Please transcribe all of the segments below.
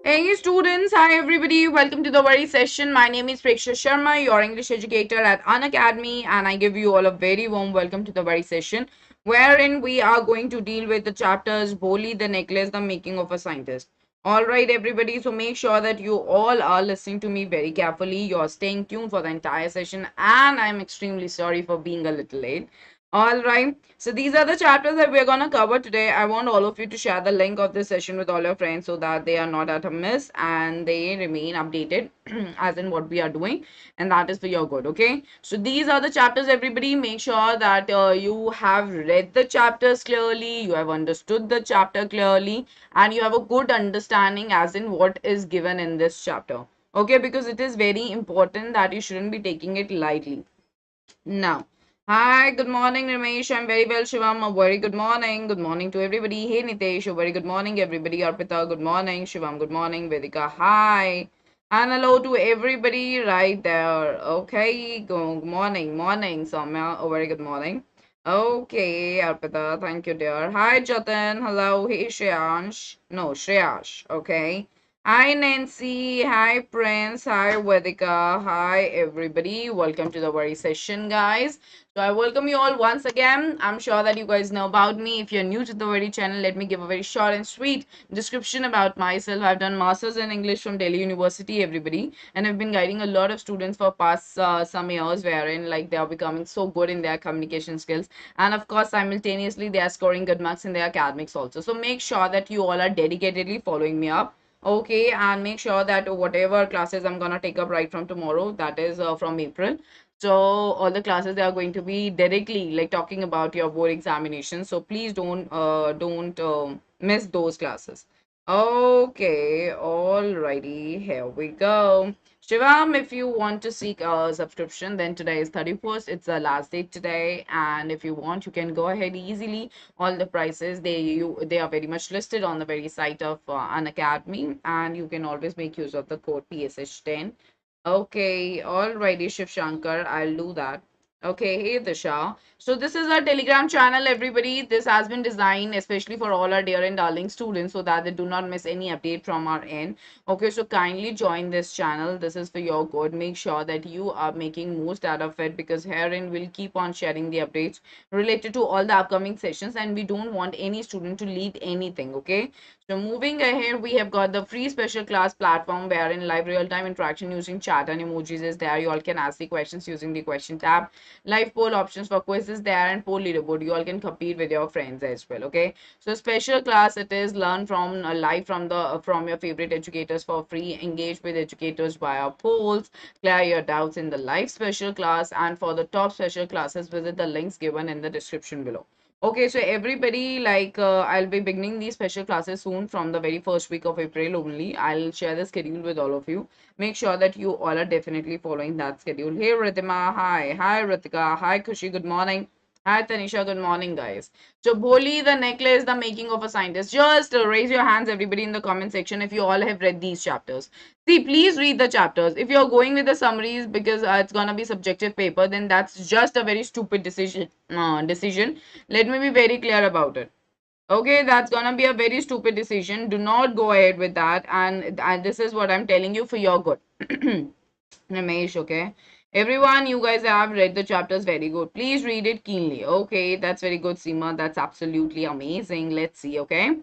Hey students, hi everybody, welcome to the very session. My name is Preksha Sharma, your English educator at Unacademy, and I give you all a very warm welcome to the very session wherein we are going to deal with the chapters Bholi, the necklace, the making of a scientist. Alright everybody, so make sure that you all are listening to me very carefully. You're staying tuned for the entire session, and I'm extremely sorry for being a little late. All right. So these are the chapters that we're going to cover today. I want all of you to share the link of this session with all your friends so that they are not at a miss and they remain updated as in what we are doing. And that is for your good. Okay. So these are the chapters, everybody. Make sure that you have read the chapters clearly, you have understood the chapter clearly, and you have a good understanding as in what is given in this chapter. Okay. Because it is very important that you shouldn't be taking it lightly. Now, hi, good morning, Ramesh. I'm very well, Shivam. A very good morning. Good morning to everybody. Hey, Nitesh. A very good morning, everybody. Arpita, good morning. Shivam, good morning. Vedika, hi. And hello to everybody right there. Okay, good morning, morning, Soumya. A very good morning. Okay, Arpita, thank you, dear. Hi, Jatan. Hello. Hey, Shreyansh. No, Shreyash. Okay. Hi Nancy, hi Prince, hi Vedika, hi everybody. Welcome to the very session, guys. So I welcome you all once again. I'm sure that you guys know about me. If you're new to the very channel, let me give a very short and sweet description about myself. I've done masters in English from Delhi University, everybody, and I've been guiding a lot of students for past some years, wherein like they are becoming so good in their communication skills, and of course simultaneously they are scoring good marks in their academics also. So make sure that you all are dedicatedly following me up. Okay, and make sure that whatever classes I'm gonna take up right from tomorrow, that is from April. So all the classes they are going to be directly like talking about your board examination. So please don't miss those classes. Okay, alrighty, here we go. Shivam, if you want to seek a subscription, then today is 31st. It's the last date today, and if you want, you can go ahead easily. All the prices they are very much listed on the very site of Unacademy, and you can always make use of the code PSH10. Okay, alrighty, Shiv Shankar, I'll do that. Okay, hey Disha. So this is our Telegram channel, everybody. This has been designed especially for all our dear and darling students so that they do not miss any update from our end. Okay, so kindly join this channel. This is for your good. Make sure that you are making most out of it because herein we'll keep on sharing the updates related to all the upcoming sessions, and we don't want any student to lead anything. Okay, so moving ahead, we have got the free special class platform wherein live real-time interaction using chat and emojis is there. You all can ask the questions using the question tab. Live poll options for quizzes there and poll leaderboard. You all can compete with your friends as well. Okay. So special class it is learn from live from your favorite educators for free. Engage with educators via polls. Clear your doubts in the live special class, and for the top special classes, visit the links given in the description below. Okay, so everybody, like, I'll be beginning these special classes soon from the very first week of April only. I'll share the schedule with all of you. Make sure that you all are definitely following that schedule. Hey, Ritima, hi. Hi, Ritika. Hi, Kushi. Good morning. Hi, Tanisha. Good morning, guys. So, Bholi, the necklace, the making of a scientist. Just raise your hands, everybody, in the comment section if you all have read these chapters. See, please read the chapters. If you're going with the summaries because it's gonna be subjective paper, then that's just a very stupid decision. Let me be very clear about it. Okay, that's gonna be a very stupid decision. Do not go ahead with that. And this is what I'm telling you for your good. Ramesh, okay. Everyone, you guys have read the chapters very good. Please read it keenly. Okay, that's very good, Seema. That's absolutely amazing. Let's see, okay.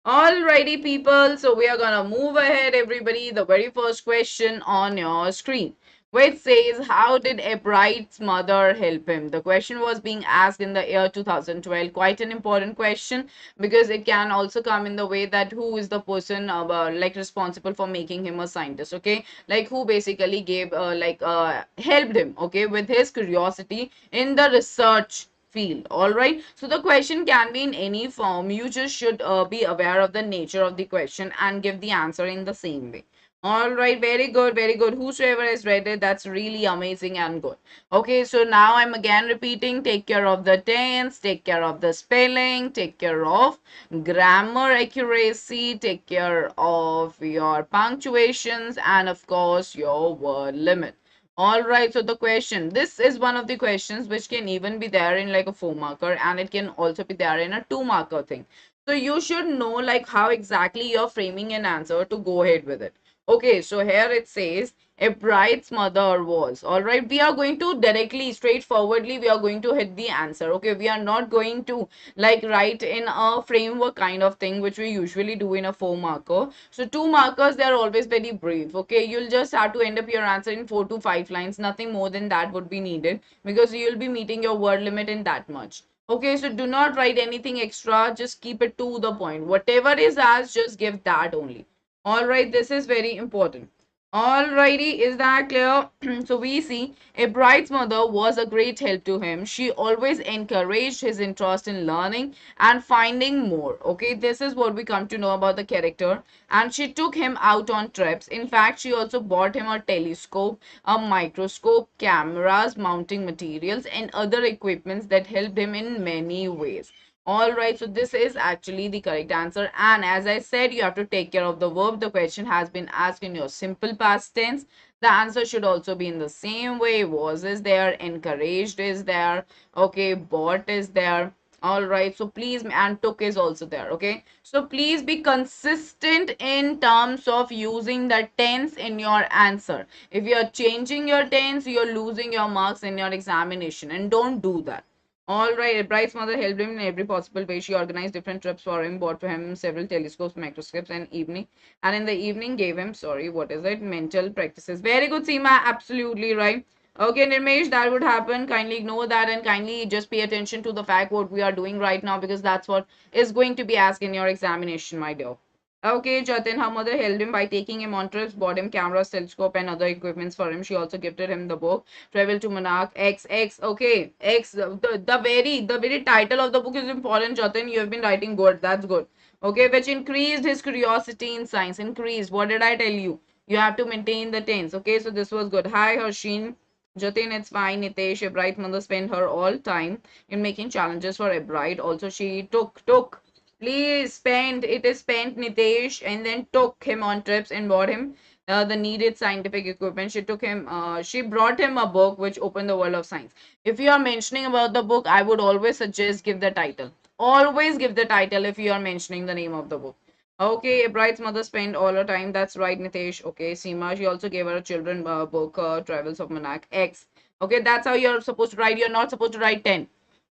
Alrighty, people. So we are gonna move ahead, everybody. The very first question on your screen, which says, how did Wright's mother help him? The question was being asked in the year 2012. Quite an important question because it can also come in the way that who is the person like responsible for making him a scientist. Okay, like who basically gave helped him. Okay, with his curiosity in the research field. All right, so the question can be in any form. You just should be aware of the nature of the question and give the answer in the same way. All right, very good, very good. Whosoever has read it, that's really amazing and good. Okay, so now I'm again repeating, take care of the tense, take care of the spelling, take care of grammar accuracy, take care of your punctuations, and of course your word limit. All right, so the question, this is one of the questions which can even be there in like a 4 marker, and it can also be there in a 2 marker thing. So you should know like how exactly you're framing an answer to go ahead with it. Okay, so here it says a bride's mother was. All right, we are going to directly, straightforwardly, we are going to hit the answer. Okay, we are not going to like write in a framework kind of thing, which we usually do in a 4 marker. So 2 markers, they are always very brief. Okay, you'll just have to end up your answer in 4 to 5 lines. Nothing more than that would be needed because you'll be meeting your word limit in that much. Okay, so do not write anything extra. Just keep it to the point. Whatever is asked, just give that only. All right, this is very important. Alrighty, is that clear? So we see a bride's mother was a great help to him. She always encouraged his interest in learning and finding more. Okay, this is what we come to know about the character. And she took him out on trips. In fact, she also bought him a telescope, a microscope, cameras, mounting materials, and other equipments that helped him in many ways. All right, so this is actually the correct answer. And as I said, you have to take care of the verb. The question has been asked in your simple past tense. The answer should also be in the same way. Was is there, encouraged is there, okay, bought is there. All right, so please, and took is also there. Okay, so please be consistent in terms of using the tense in your answer. If you're changing your tense, you're losing your marks in your examination, and don't do that. All right, Bright's mother helped him in every possible way. She organized different trips for him, bought for him several telescopes, microscopes, and in the evening gave him, sorry, what is it? Mental practices. Very good, Seema. Absolutely right. Okay, Nirmesh, that would happen. Kindly ignore that and kindly just pay attention to the fact what we are doing right now because that's what is going to be asked in your examination, my dear. Okay, Jatin, her mother held him by taking him on trips, bought him cameras, telescope, and other equipments for him. She also gifted him the book Travel to Monarch X X. Okay, X. The very title of the book is important, Jatin. You have been writing good. That's good. Okay, which increased his curiosity in science. Increased. What did I tell you? You have to maintain the tense. Okay, so this was good. Hi, Harshin. Jatin, it's fine. Nitesh, a bright mother spent her all time in making challenges for a bride. Also, she took. Please spent. It is spent, Nitesh, and then took him on trips and bought him the needed scientific equipment. She brought him a book which opened the world of science. If you are mentioning about the book, I would always suggest give the title. Always give the title if you are mentioning the name of the book. Okay, a bride's mother spent all her time. That's right, Nitesh. Okay, Seema, she also gave her a children book, Travels of Monarch X. Okay, that's how you're supposed to write. You're not supposed to write 10.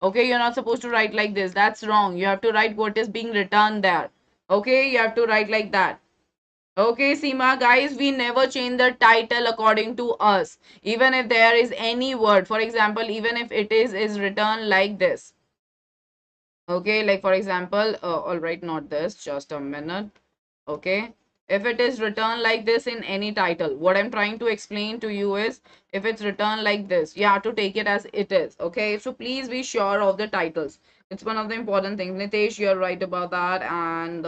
Okay, you're not supposed to write like this. That's wrong. You have to write what is being written there. Okay, you have to write like that. Okay, Seema, guys, we never change the title according to us. Even if there is any word, for example, even if it is written like this. Okay, like for example, all right, not this, just a minute. Okay, if it is written like this in any title, what I'm trying to explain to you is if it's written like this, you have to take it as it is. Okay, so please be sure of the titles. It's one of the important things. Nitesh, you're right about that. And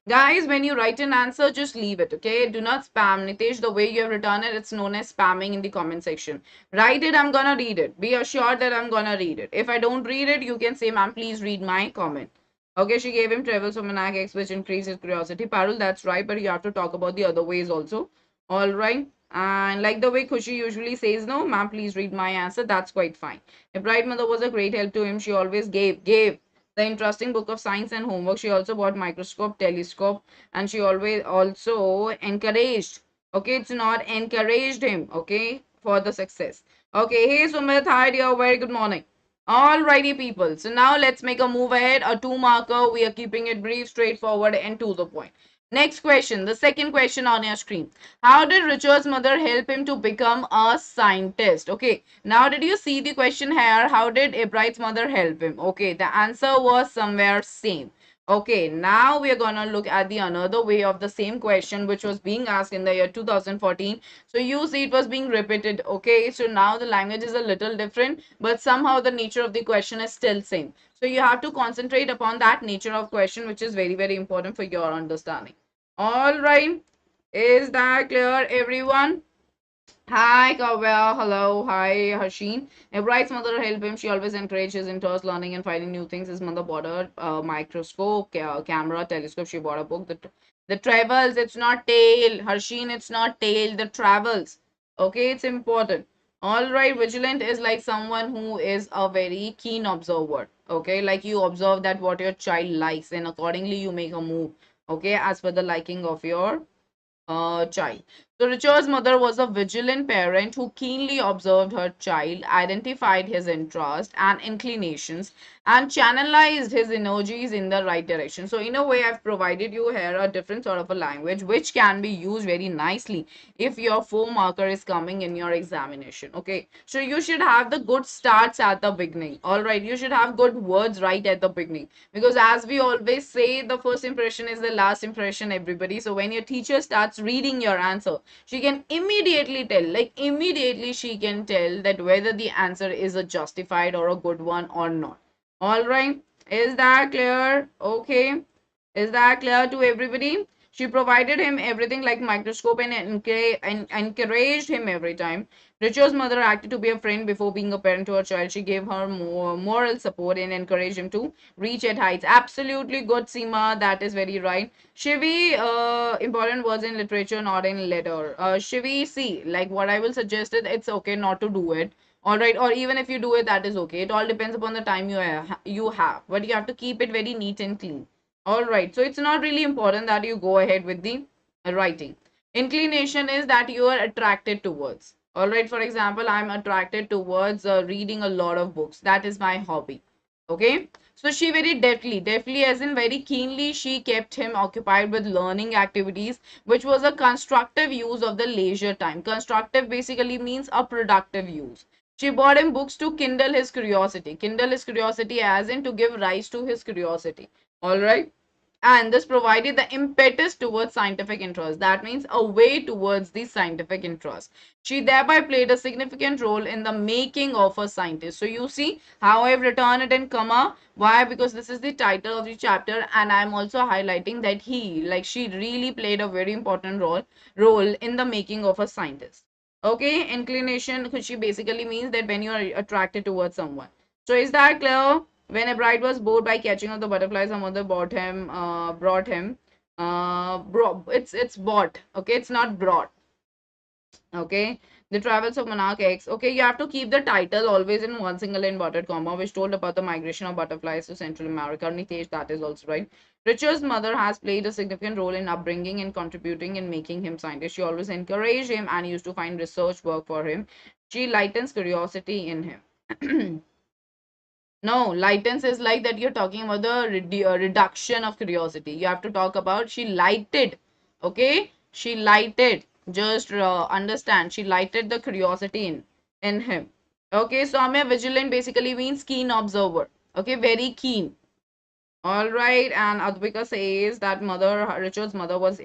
guys, when you write an answer, just leave it. Okay, do not spam. Nitesh, the way you have written it, it's known as spamming in the comment section. Write it, I'm gonna read it. Be assured that I'm gonna read it. If I don't read it, you can say, ma'am, please read my comment. Okay, she gave him Travels of Monarch X, which increased his curiosity. Parul, that's right, but you have to talk about the other ways also. All right. And like the way Khushi usually says, no, ma'am, please read my answer. That's quite fine. A bright mother was a great help to him. She always gave the interesting book of science and homework. She also bought microscope, telescope, and she always also encouraged. Okay, it's not encouraged him, okay, for the success. Okay, hey Sumit, hi dear, very good morning. Alrighty, people. So now let's make a move ahead. A 2 marker. We are keeping it brief, straightforward, and to the point. Next question. The second question on your screen. How did Richard's mother help him to become a scientist? Okay. Now, did you see the question here? How did Abrahim's mother help him? Okay. The answer was somewhere same. Okay, now we are gonna look at the another way of the same question which was being asked in the year 2014. So you see it was being repeated. Okay, so now the language is a little different, but somehow the nature of the question is still same. So you have to concentrate upon that nature of question which is very, very important for your understanding. All right, is that clear, everyone? Hi, Kavya. Hello. Hi, Hashin. Bride's mother helped him. She always encouraged his interest, learning and finding new things. His mother bought a microscope, camera, telescope. She bought a book. The travels. It's not tail. Harshin, it's not tail. The travels. Okay, it's important. All right. Vigilant is like someone who is a very keen observer. Okay, like you observe that what your child likes, and accordingly you make a move, okay, as per the liking of your child. So Richard's mother was a vigilant parent who keenly observed her child, identified his interests and inclinations, and channelized his energies in the right direction. So in a way, I've provided you here a different sort of a language which can be used very nicely if your 4 marker is coming in your examination. Okay, so you should have the good starts at the beginning. All right, you should have good words right at the beginning, because as we always say, the first impression is the last impression, everybody. So when your teacher starts reading your answer, she can immediately tell, like immediately she can tell that whether the answer is a justified or a good one or not. All right, is that clear? Okay, is that clear to everybody? She provided him everything like microscope and encouraged him every time. Richard's mother acted to be a friend before being a parent to her child. She gave her more moral support and encouraged him to reach at heights. Absolutely good, Seema. That is very right. Shivi, important words in literature, not in letter. Shivi, see, like what I will suggest is it's okay not to do it. All right, or even if you do it, that is okay. It all depends upon the time you have, but you have to keep it very neat and clean. All right, so it's not really important that you go ahead with the writing. Inclination is that you are attracted towards. All right, for example, I'm attracted towards reading a lot of books. That is my hobby. Okay, so she very deftly as in very keenly, she kept him occupied with learning activities, which was a constructive use of the leisure time. Constructive basically means a productive use. She bought him books to kindle his curiosity. Kindle his curiosity as in to give rise to his curiosity. All right, and this provided the impetus towards scientific interest. That means a way towards the scientific interest. She thereby played a significant role in the making of a scientist. So you see how I've written it in comma. Why? Because this is the title of the chapter, and I'm also highlighting that she really played a very important role in the making of a scientist. Okay, inclination, which she basically means that when you are attracted towards someone. So is that clear? When a bride was bored by catching of the butterflies, her mother brought him. It's bought. Okay, it's not brought. Okay, the travels of monarch X. Okay, you have to keep the title always in one single inverted comma, which told about the migration of butterflies to Central America. Nitesh, that is also right. Richard's mother has played a significant role in upbringing and contributing in making him scientist. She always encouraged him and used to find research work for him. She lightens curiosity in him. No, lightens is like that you're talking about the reduction of curiosity. You have to talk about she lighted. Okay? She lighted. Just understand. She lighted the curiosity in him. Okay, so I'm a vigilant basically means keen observer. Okay, very keen. All right, and Advika says that Richard's mother was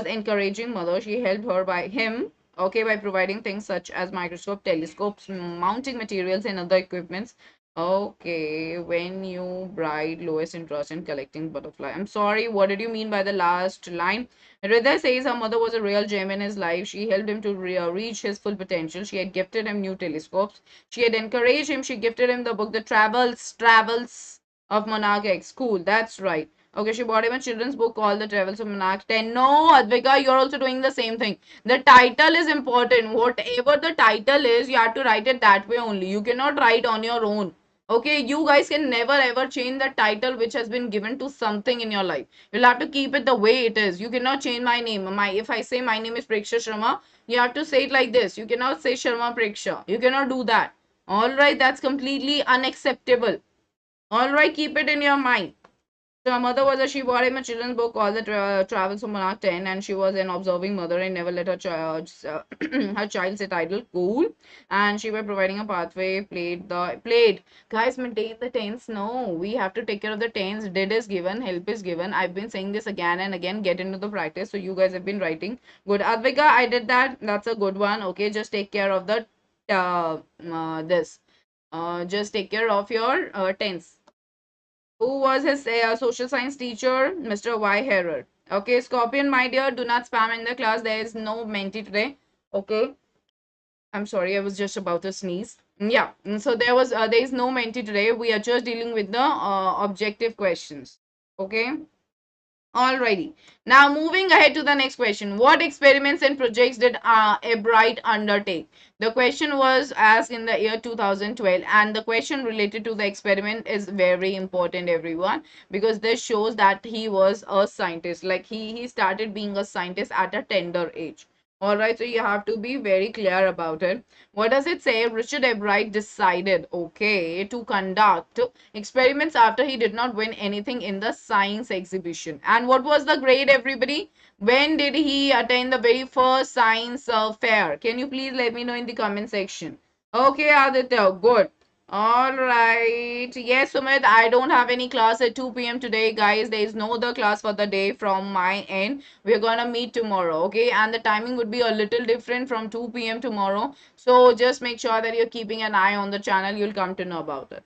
encouraging mother. She helped her by him, okay, by providing things such as microscope, telescopes, mounting materials, and other equipments. Okay, when you bride lowest interest in collecting butterfly. I'm sorry, what did you mean by the last line? Hriday says her mother was a real gem in his life. She helped him to reach his full potential. She had gifted him new telescopes. She had encouraged him. She gifted him the book, The Travels of Monarch X. Cool, that's right. Okay, she bought him a children's book called The Travels of Monarch 10. No, Advika, you're also doing the same thing. The title is important. Whatever the title is, you have to write it that way only. You cannot write on your own. Okay, you guys can never ever change the title which has been given to something in your life. You'll have to keep it the way it is. You cannot change my name. If I say my name is Preksha Sharma, you have to say it like this. You cannot say Sharma Preksha. You cannot do that. Alright, that's completely unacceptable. All right, keep it in your mind. So her mother was she bought him a children's book called The Travels of Monarch 10, and she was an observing mother and never let her child her child sit idle. Cool. And she were providing a pathway. Played. Guys, maintain the tense. No, we have to take care of the tense. Did is given, help is given. I've been saying this again and again. Get into the practice. So you guys have been writing. Good. Advika, I did that. That's a good one. Okay, just take care of the this. Just take care of your tense. Who was his social science teacher? Mr. Y. Herrer. Okay, Scorpion, my dear, do not spam in the class. There is no mentee today. Okay, I'm sorry, I was just about to sneeze. Yeah, so there is no mentee today. We are just dealing with the objective questions. Okay. Alrighty. Now moving ahead to the next question. What experiments and projects did Wright undertake? The question was asked in the year 2012, and the question related to the experiment is very important, everyone, because this shows that he was a scientist. Like he started being a scientist at a tender age. Alright, so you have to be very clear about it. What does it say? Richard Wright decided, okay, to conduct experiments after he did not win anything in the science exhibition. And what was the grade, everybody? When did he attend the very first science fair? Can you please let me know in the comment section? Okay, Aditya, good. All right. Yes, Sumit, I don't have any class at 2 p.m. today, guys. There is no other class for the day from my end. We're gonna meet tomorrow, okay? And the timing would be a little different from 2 p.m. tomorrow. So just make sure that you're keeping an eye on the channel. You'll come to know about it.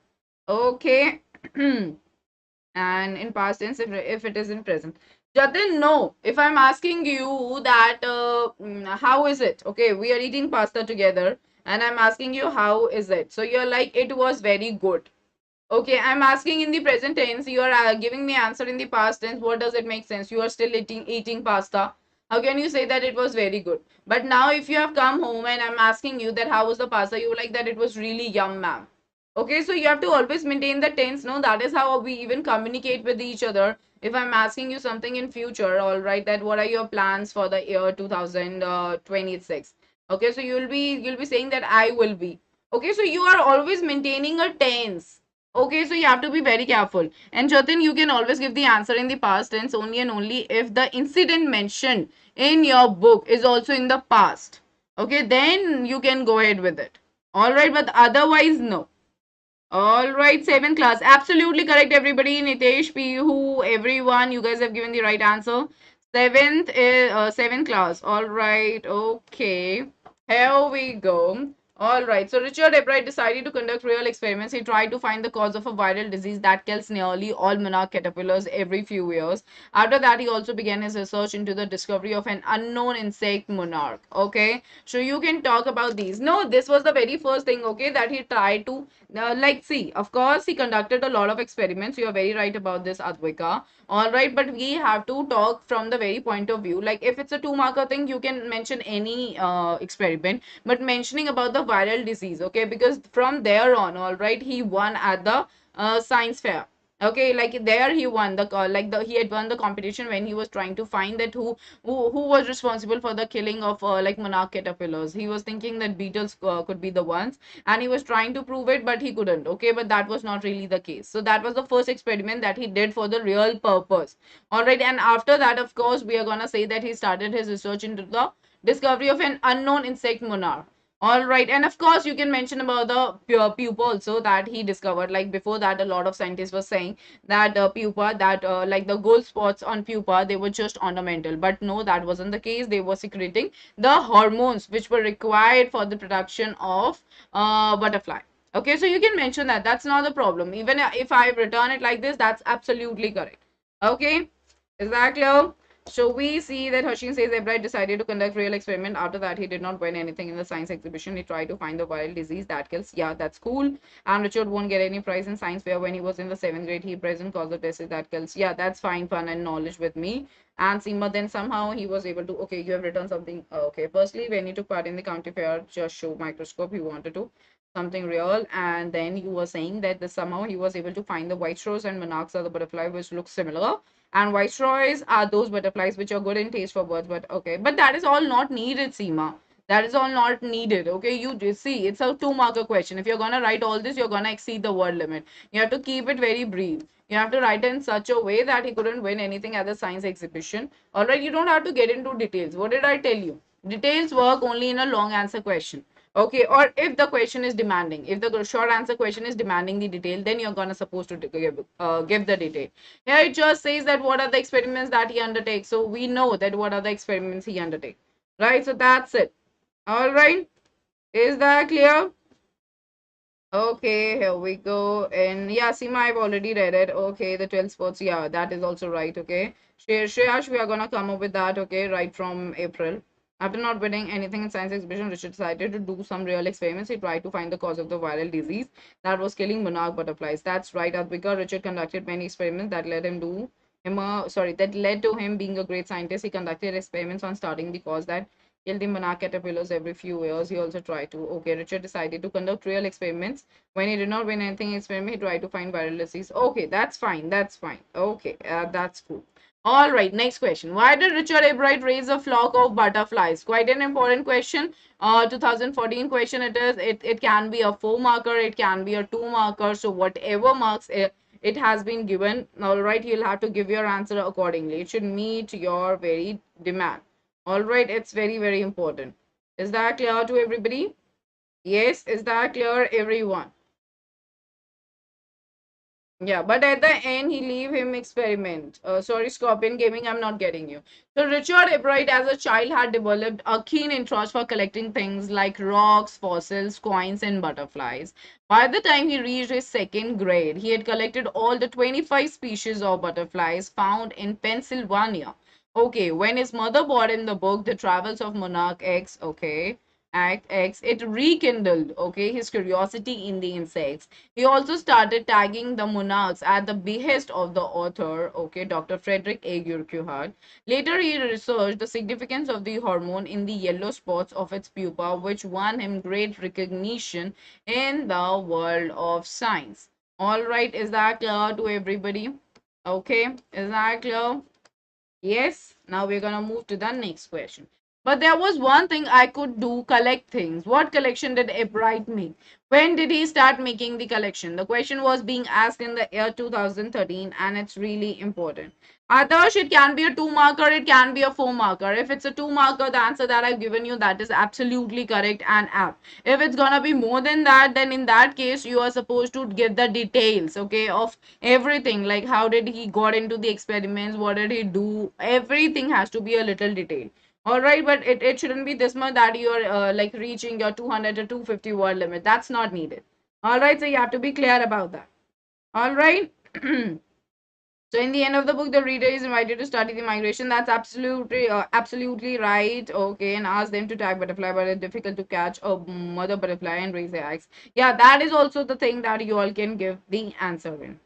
Okay. And in past tense if it is in present. Jatin, no. If I'm asking you that how is it? Okay, we are eating pasta together and I'm asking you how is it? So you're like it was very good. Okay, I'm asking in the present tense. You are giving me answer in the past tense. What does it make sense? You are still eating pasta. How can you say that it was very good? But now if you have come home and I'm asking you that how was the pasta, you like that it was really yum, ma'am. Okay, so you have to always maintain the tense. No, that is how we even communicate with each other. If I'm asking you something in future, all right, that what are your plans for the year 2026? Okay, so you'll be saying that I will be. Okay, so you are always maintaining a tense. Okay, so you have to be very careful. And Jatin, you can always give the answer in the past tense only and only if the incident mentioned in your book is also in the past. Okay, then you can go ahead with it. All right, but otherwise, no. All right, seventh class. Absolutely correct, everybody. Nitesh, Pihu, everyone. You guys have given the right answer. Seventh class. All right. Okay. Here we go. All right. So Richard Ebright decided to conduct real experiments. He tried to find the cause of a viral disease that kills nearly all monarch caterpillars every few years. After that, he also began his research into the discovery of an unknown insect monarch. Okay. So you can talk about these. No, this was the very first thing, okay, that he tried to like see. Of course, he conducted a lot of experiments. You are very right about this, Advika. All right, but we have to talk from the very point of view. Like if it's a two-marker thing, you can mention any experiment, but mentioning about the viral disease, okay, because from there on, all right, he won at the science fair. Okay, like there he won the he had won the competition when he was trying to find that who was responsible for the killing of like monarch caterpillars. He was thinking that beetles could be the ones, and he was trying to prove it, but he couldn't. Okay, but that was not really the case. So that was the first experiment that he did for the real purpose. All right, and after that, of course, we are gonna say that he started his research into the discovery of an unknown insect monarch. All right, and of course, you can mention about the pupa also that he discovered. Like before that, a lot of scientists were saying that pupa, that like the gold spots on pupa, they were just ornamental. But no, that wasn't the case. They were secreting the hormones which were required for the production of butterfly. Okay, so you can mention that. That's not the problem. Even if I return it like this, that's absolutely correct. Okay, is that clear? So we see that Hashim says Ebright decided to conduct real experiment. After that, he did not win anything in the science exhibition. He tried to find the viral disease that kills. Yeah, that's cool. And Richard won't get any prize in science fair when he was in the 7th grade. He present cause the disease that kills. Yeah, that's fine, fun and knowledge with me. And Seema, then somehow he was able to. Okay, you have written something. Okay, firstly, when he took part in the county fair, just show microscope. He wanted to something real, and then you were saying that somehow he was able to find the white straws and monarchs are the butterfly which look similar, and viceroys are those butterflies which are good in taste for birds. But okay, but that is all not needed, Seema. That is all not needed. Okay, you just see it's a two-marker question. If you're gonna write all this, you're gonna exceed the word limit. You have to keep it very brief. You have to write it in such a way that he couldn't win anything at the science exhibition. All right, you don't have to get into details. What did I tell you? Details work only in a long answer question. Okay, or if the question is demanding, if the short answer question is demanding the detail, then you're gonna supposed to give the detail. Here it just says that what are the experiments that he undertakes. So we know that what are the experiments he undertakes. Right? So that's it. All right. Is that clear? Okay, here we go. And yeah, Seema, I've already read it. Okay, the 12 sports. Yeah, that is also right. Okay. Shreyash, we are gonna come up with that. Okay, right from April. After not winning anything in science exhibition, Richard decided to do some real experiments. He tried to find the cause of the viral disease that was killing monarch butterflies. That's right, Advika. Richard conducted many experiments that led him to that led to him being a great scientist. He conducted experiments on studying the cause that killed the monarch caterpillars every few years. He also tried to, okay, Richard decided to conduct real experiments. When he did not win anything in experiment, he tried to find viral disease. Okay, that's fine. That's fine. Okay, that's cool. All right, next question. Why did Richard Ebright raise a flock of butterflies? Quite an important question. 2014 question it is. It can be a 4 marker, it can be a 2 marker. So whatever marks it has been given, all right, you'll have to give your answer accordingly. It should meet your very demand. All right, it's very, very important. Is that clear to everybody? Yes, is that clear, everyone? Yeah, but at the end, he leave him experiment. Sorry, Scorpion Gaming, I'm not getting you. So Richard Ebright, as a child, had developed a keen interest for collecting things like rocks, fossils, coins, and butterflies. By the time he reached his second grade, he had collected all the 25 species of butterflies found in Pennsylvania. Okay, when his mother bought him the book, The Travels of Monarch X, okay, Act X, it rekindled, okay, his curiosity in the insects. He also started tagging the monarchs at the behest of the author, okay, Dr. Frederick A. Urquhart. Later, he researched the significance of the hormone in the yellow spots of its pupa, which won him great recognition in the world of science. All right, is that clear to everybody? Okay, is that clear? Yes, now we're gonna move to the next question. But there was one thing I could do, collect things. What collection did Ebright make? When did he start making the collection? The question was being asked in the year 2013 and it's really important. Adarsh, it can be a 2 marker, it can be a 4 marker. If it's a 2 marker, the answer that I've given you, that is absolutely correct and apt. If it's gonna be more than that, then in that case, you are supposed to give the details, okay, of everything, like how did he got into the experiments, what did he do, everything has to be a little detailed. All right, but it shouldn't be this much that you're like reaching your 200 to 250 word limit. That's not needed. All right, so you have to be clear about that. All right. So in the end of the book, the reader is invited to study the migration. That's absolutely right. Okay, and ask them to tag butterfly, but it's difficult to catch a mother butterfly and raise their eggs. Yeah, that is also the thing that you all can give the answer in.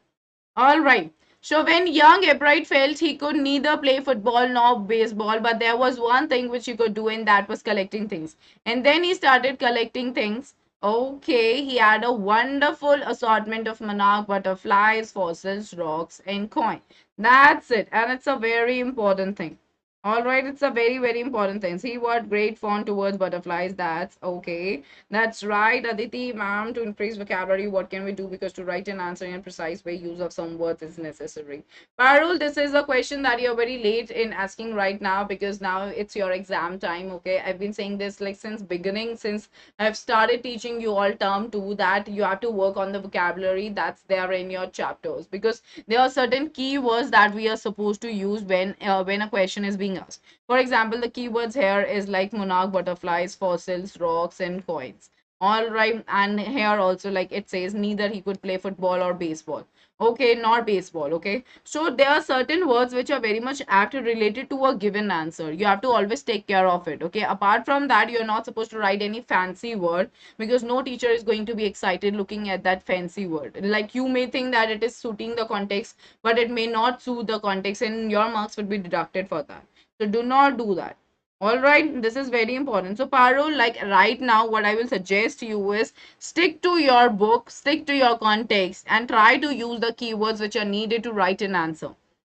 All right. So when young Ebright felt he could neither play football nor baseball, but there was one thing which he could do, and that was collecting things. And then he started collecting things. Okay, he had a wonderful assortment of monarch butterflies, fossils, rocks, and coin. That's it, and it's a very important thing. All right, it's a very, very important thing. See what great font towards butterflies. That's okay. That's right, Aditi, ma'am. To increase vocabulary, what can we do? Because to write an answer in a precise way, use of some words is necessary. Parul, this is a question that you're very late in asking right now because now it's your exam time. Okay, I've been saying this like since beginning, since I've started teaching you all term two, that you have to work on the vocabulary that's there in your chapters, because there are certain keywords that we are supposed to use when a question is being asked. For example, the keywords here is like monarch butterflies, fossils, rocks, and coins. All right, and here also like it says neither he could play football or baseball. Okay, not baseball. Okay, so there are certain words which are very much apt related to a given answer. You have to always take care of it. Okay, apart from that, you're not supposed to write any fancy word, because no teacher is going to be excited looking at that fancy word. Like you may think that it is suiting the context, but it may not suit the context, and your marks would be deducted for that. So do not do that. All right, this is very important. So Parul, like right now, what I will suggest to you is stick to your book, stick to your context, and try to use the keywords which are needed to write an answer.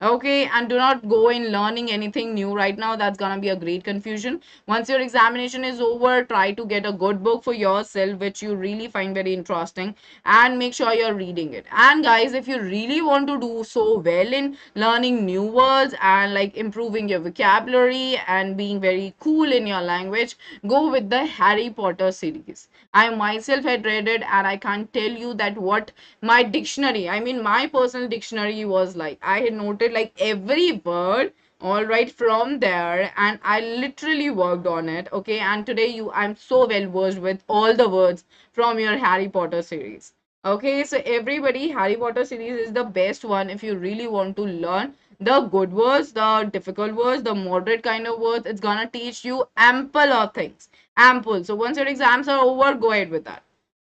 Okay, and do not go in learning anything new right now. That's gonna be a great confusion. Once your examination is over, try to get a good book for yourself which you really find very interesting, and make sure you're reading it. And guys, if you really want to do so well in learning new words and like improving your vocabulary and being very cool in your language, go with the Harry Potter series. I myself had read it and I can't tell you that what my dictionary, I mean my personal dictionary was like. I had noted like every word, all right, from there, and I literally worked on it. Okay, and today I'm so well versed with all the words from your Harry Potter series. Okay, so everybody, Harry Potter series is the best one if you really want to learn the good words, the difficult words, the moderate kind of words. It's gonna teach you ample of things. Ample. So once your exams are over, go ahead with that.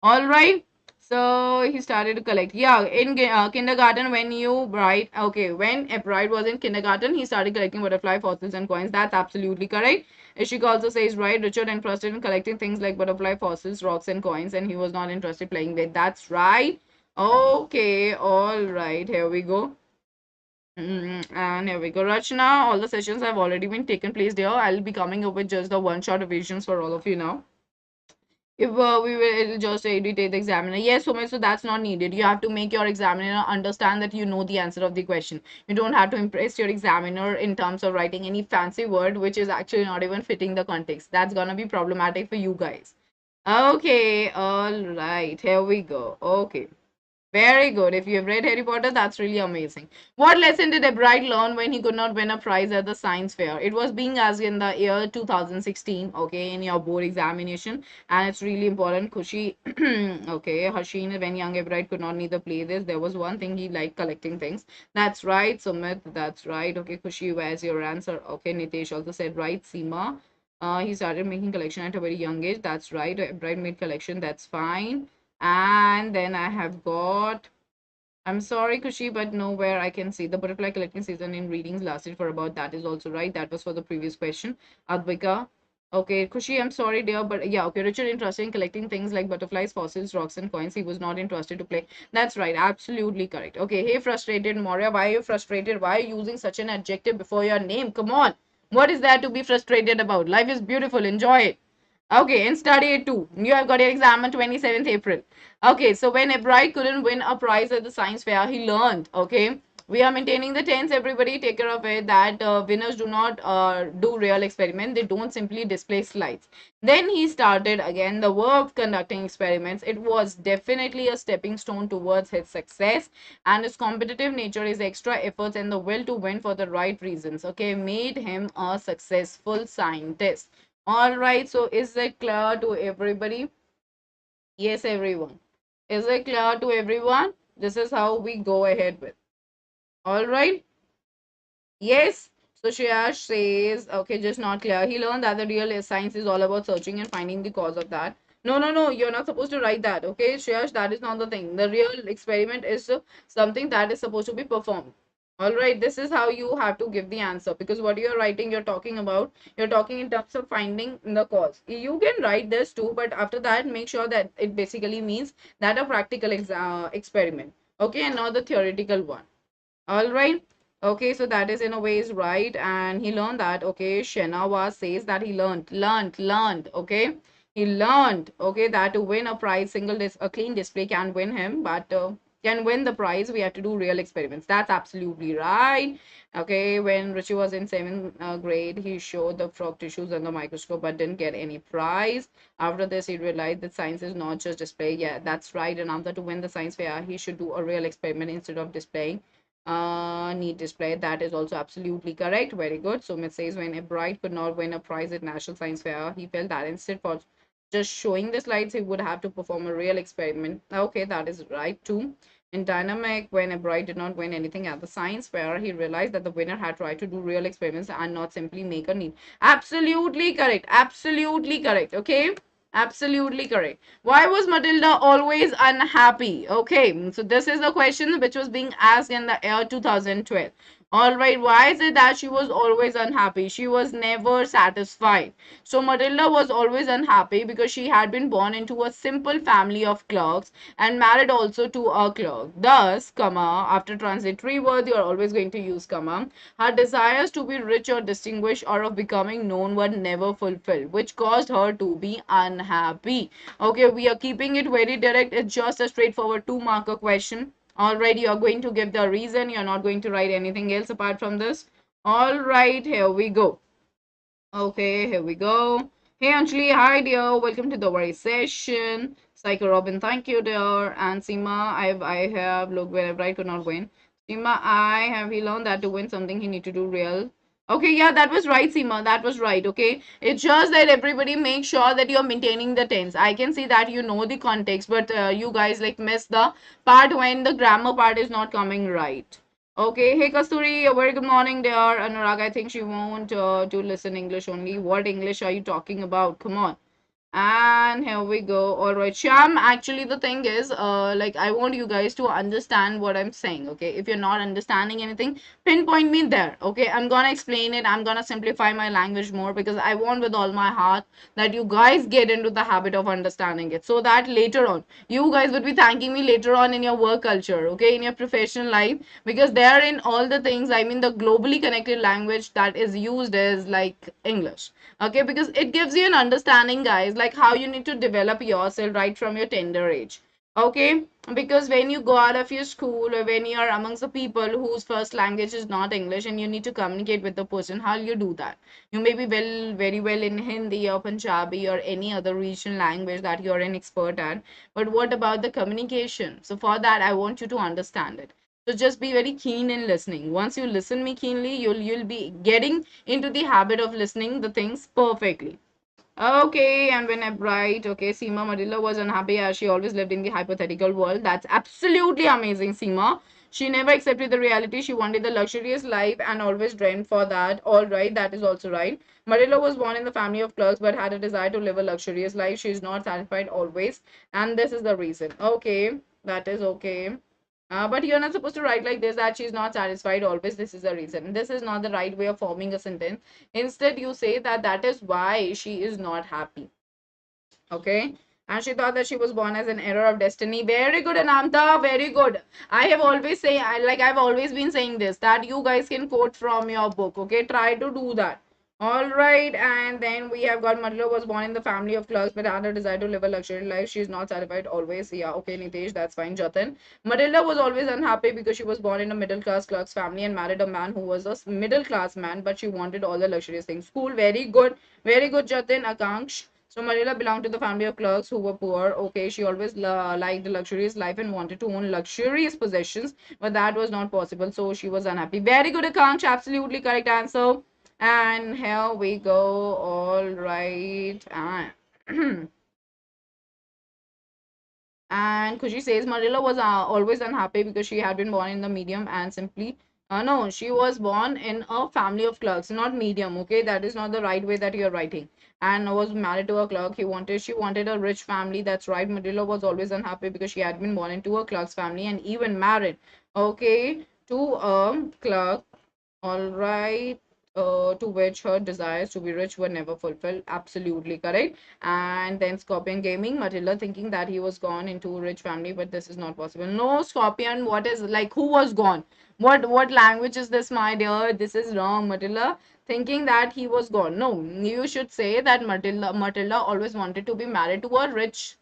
All right. So he started to collect. Yeah, in kindergarten, when you Bright, okay, when a Bright was in kindergarten, he started collecting butterfly fossils and coins. That's absolutely correct. Ishika also says, right, Richard interested in collecting things like butterfly fossils, rocks, and coins, and he was not interested playing with. That's right. Okay, all right, here we go. And here we go. Rachna, all the sessions have already been taken place there. I'll be coming up with just the one-shot revisions for all of you now. If we will just editate the examiner. Yes, Sumit, so that's not needed. You have to make your examiner understand that you know the answer of the question. You don't have to impress your examiner in terms of writing any fancy word which is actually not even fitting the context. That's gonna be problematic for you guys. Okay, all right, here we go. Okay. Very good. If you have read Harry Potter, that's really amazing. What lesson did Ebride learn when he could not win a prize at the science fair? It was being asked in the year 2016, okay, in your board examination, and it's really important. Kushi, okay, Hashin, when young Ebride could not neither play this, there was one thing he liked collecting things. That's right, Sumit, that's right. Okay, Kushi, where's your answer? Okay, Nitesh also said right, Seema. He started making collection at a very young age. That's right. Ebride made collection. That's fine. And then I have got, I'm sorry, Kushi, but nowhere I can see the butterfly collecting season in readings lasted for about, that is also right. That was for the previous question. Advika. Okay, Kushi, I'm sorry, dear, but yeah, okay. Richard interested in collecting things like butterflies, fossils, rocks, and coins. He was not interested to play. That's right, absolutely correct. Okay, hey, frustrated, Moria. Why are you frustrated? Why are you using such an adjective before your name? Come on. What is there to be frustrated about? Life is beautiful. Enjoy it. Okay, and study it too. You have got your exam on 27th April. Okay, so when Ebright couldn't win a prize at the science fair, he learned. Okay, we are maintaining the tense. Everybody take care of it that winners do not do real experiment. They don't simply display slides. Then he started again the work of conducting experiments. It was definitely a stepping stone towards his success, and his competitive nature, his extra efforts, and the will to win for the right reasons, okay, made him a successful scientist. All right, so is it clear to everybody? Yes, everyone. Is it clear to everyone? This is how we go ahead with. All right. Yes. So Shreyash says, okay, just not clear. He learned that the real science is all about searching and finding the cause of that. No, no, no. You're not supposed to write that. Okay, Shreyash, that is not the thing. The real experiment is something that is supposed to be performed. All right. This is how you have to give the answer, because what you're writing, you're talking in terms of finding the cause. You can write this too, but after that, make sure that it basically means that a practical experiment. Okay, and not the theoretical one. All right. Okay, so that is in a way is right. And he learned that. Okay, Shenawaz says that he learned. Okay, he learned. Okay, that to win a prize, a clean display can win him, but can win the prize, we have to do real experiments. That's absolutely right. Okay, when Richie was in seventh grade, he showed the frog tissues under the microscope but didn't get any prize. After this, he realized that science is not just display. Yeah, that's right. And after to win the science fair, he should do a real experiment instead of displaying need display. That is also absolutely correct. Very good. So Sumit says when a bride could not win a prize at National Science Fair, he felt that instead for just showing the slides, he would have to perform a real experiment. Okay, that is right too. In Dynamic, when a bride did not win anything at the science fair, he realized that the winner had tried to do real experiments and not simply make a need. Absolutely correct. Absolutely correct. Okay. Absolutely correct. Why was Matilda always unhappy? Okay, so this is the question which was being asked in the year 2012. All right, why is it that she was always unhappy? She was never satisfied. So Matilda was always unhappy because she had been born into a simple family of clerks and married also to a clerk. Thus, comma, after transitory word, you are always going to use comma. Her desires to be rich or distinguished or of becoming known were never fulfilled, which caused her to be unhappy. Okay, we are keeping it very direct. It's just a straightforward two-marker question. Alright, you're going to give the reason. You're not going to write anything else apart from this. Alright, here we go. Okay, here we go. Hey Anjali, hi dear. Welcome to the very session. Psycho Robin, thank you dear. And Seema, I have look whenever I could not win. Seema, he learned that to win something he need to do real. Okay, yeah, that was right, Seema. That was right. Okay, it's just that everybody make sure that you're maintaining the tense. I can see that you know the context, but you guys like miss the part when the grammar part is not coming right. Okay, hey Kasturi, a very good morning, dear. Anurag, I think she won't do listen English only. What English are you talking about? Come on. And here we go. All right, Sham. Actually, the thing is, like, I want you guys to understand what I'm saying. Okay, if you're not understanding anything, pinpoint me there. Okay, I'm gonna explain it. I'm gonna simplify my language more because I want with all my heart that you guys get into the habit of understanding it, so that later on you guys would be thanking me later on in your work culture. Okay, in your professional life, because there in all the things. I mean, the globally connected language that is used is like English. Okay, because it gives you an understanding, guys, like how you need to develop yourself right from your tender age. Okay, because when you go out of your school or when you are amongst the people whose first language is not English and you need to communicate with the person, how you do that? You may be very well in Hindi or Punjabi or any other regional language that you're an expert at, but what about the communication? So for that, I want you to understand it. So just be very keen in listening. Once you listen me keenly, you'll be getting into the habit of listening the things perfectly. Okay, and when I write, okay, Seema Matilda was unhappy as she always lived in the hypothetical world. That's absolutely amazing, Seema. She never accepted the reality. She wanted the luxurious life and always dreamed for that. All right, that is also right. Matilda was born in the family of clerks but had a desire to live a luxurious life. She is not satisfied always, and this is the reason. Okay, that is okay. But you're not supposed to write like this, that she's not satisfied always. This is the reason. This is not the right way of forming a sentence. Instead, you say that that is why she is not happy. Okay. And she thought that she was born as an error of destiny. Very good, Ananta. Very good. I have always say, I've always been saying this, that you guys can quote from your book. Okay. Try to do that. All right. And then we have got Matilda was born in the family of clerks, but had a desire to live a luxury life. She's not satisfied always. Yeah. Okay, Nitesh. That's fine. Jatin. Matilda was always unhappy because she was born in a middle class clerks family and married a man who was a middle class man, but she wanted all the luxurious things. School. Very good. Very good, Jatin. Akanksh. So Marilla belonged to the family of clerks who were poor. Okay, she always liked the luxurious life and wanted to own luxurious possessions, but that was not possible. So she was unhappy. Very good, Akanksha. Absolutely correct answer. And here we go. All right. And Kushi says Marilla was always unhappy because she had been born in the medium and simply. No, she was born in a family of clerks, not medium. Okay, that is not the right way that you're writing. And was married to a clerk. She wanted a rich family. That's right. Marilla was always unhappy because she had been born into a clerk's family and even married. Okay, to a clerk. All right. To which her desires to be rich were never fulfilled. Absolutely correct. And then Scorpion Gaming, Matilda thinking that he was gone into a rich family, but this is not possible. No, Scorpion, what is like who was gone? What language is this, my dear? This is wrong, Matilda. Thinking that he was gone. No, you should say that Matilda always wanted to be married to a rich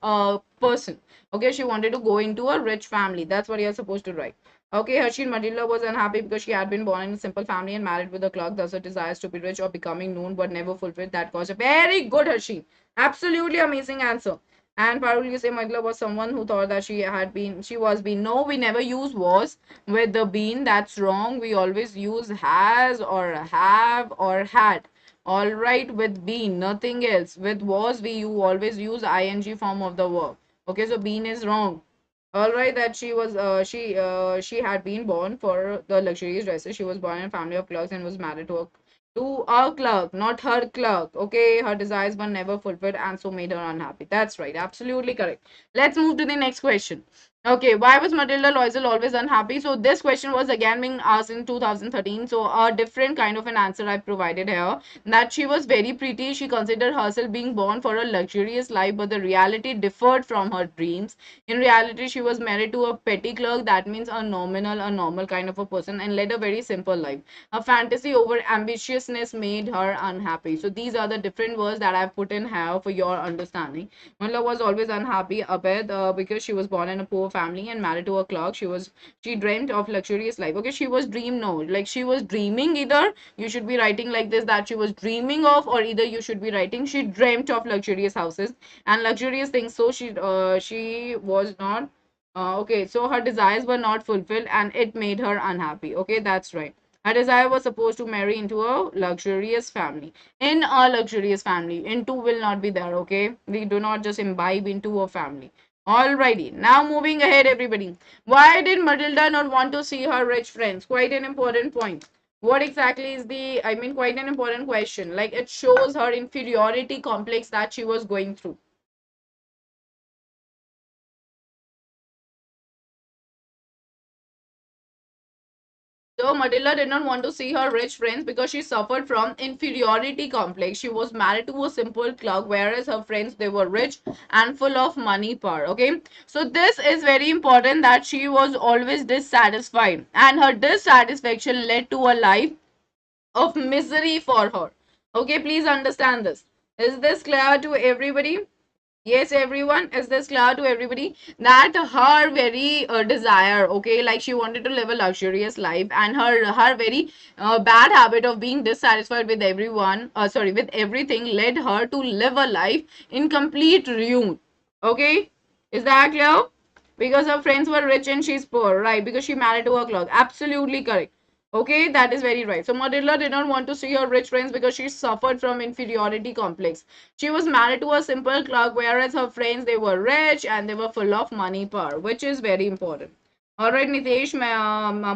person. Okay, she wanted to go into a rich family. That's what you're supposed to write. Okay, Harsheen Matilda was unhappy because she had been born in a simple family and married with a clerk. Thus, her desires to be rich or becoming known but never fulfilled that cause. Very good, Harsheen. Absolutely amazing answer. And Parul, you say Matilda was someone who thought that she was been. No, we never use was with the been. That's wrong. We always use has or have or had. All right, with been, nothing else. With was, you always use ing form of the verb. Okay, so been is wrong. All right, that she had been born for the luxurious dresses. She was born in a family of clerks and was married to a clerk, not her clerk. Okay, her desires were never fulfilled and so made her unhappy. That's right, absolutely correct. Let's move to the next question. Okay, why was Matilda Loisel always unhappy? So this question was again being asked in 2013. So a different kind of an answer I provided here. That she was very pretty. She considered herself being born for a luxurious life, but the reality differed from her dreams. In reality, she was married to a petty clerk. That means a normal kind of a person, and led a very simple life. A fantasy over ambitiousness made her unhappy. So these are the different words that I've put in here for your understanding. Malla was always unhappy, Abed, because she was born in a poor family and married to a clerk. She dreamt of luxurious life. Okay, she was dream no, like she was dreaming. Either you should be writing like this, that she was dreaming of, or either you should be writing she dreamt of luxurious houses and luxurious things. So she was not okay. So her desires were not fulfilled, and it made her unhappy. Okay, that's right. Her desire was supposed to marry into a luxurious family. In a luxurious family, into will not be there. Okay, we do not just imbibe into a family. Alrighty, now moving ahead, everybody. Why did Matilda not want to see her rich friends? Quite an important point. What exactly is the, I mean, quite an important question. Like, it shows her inferiority complex that she was going through. So Matilda did not want to see her rich friends because she suffered from inferiority complex. She was married to a simple clerk, whereas her friends, they were rich and full of money power. Okay, so this is very important, that she was always dissatisfied, and her dissatisfaction led to a life of misery for her. Okay, please understand this. Is this clear to everybody? Yes, everyone, is this clear to everybody? That her very desire, okay, like she wanted to live a luxurious life, and her very bad habit of being dissatisfied with everyone, sorry, with everything, led her to live a life in complete ruin. Okay, is that clear? Because her friends were rich and she's poor, right? Because she married to a clerk. Absolutely correct. Okay, that is very right. So Matilda did not want to see her rich friends because she suffered from inferiority complex. She was married to a simple clerk, whereas her friends, they were rich and they were full of money power, which is very important. All right, Nitesh,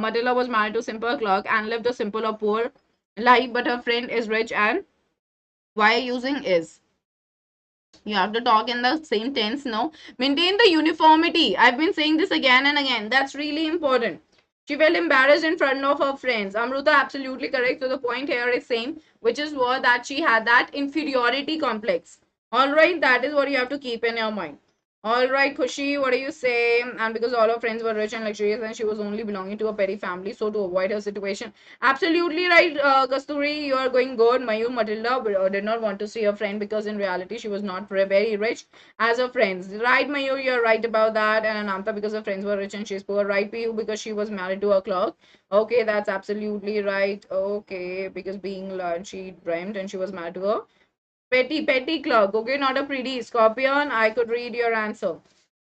Matilda was married to a simple clerk and lived a simple or poor life, but her friend is rich, and why using is? You have to talk in the same tense, no? Maintain the uniformity. I've been saying this again and again. That's really important. She felt embarrassed in front of her friends. Amruta, absolutely correct. So the point here is same, which is what that she had that inferiority complex. All right, that is what you have to keep in your mind. All right, Khushi, what do you say? And because all her friends were rich and luxurious, and she was only belonging to a petty family, so to avoid her situation. Absolutely right, Kasturi, you are going good. Mayur, Matilda did not want to see her friend because in reality she was not very rich as her friends. Right, Mayur, you're right about that. And Ananta, because her friends were rich and she's poor. Right, Piyu, because she was married to a clerk. Okay, that's absolutely right. Okay, because being large, she dreamt and she was married to a petty clerk. Okay, not a pretty scorpion. I could read your answer.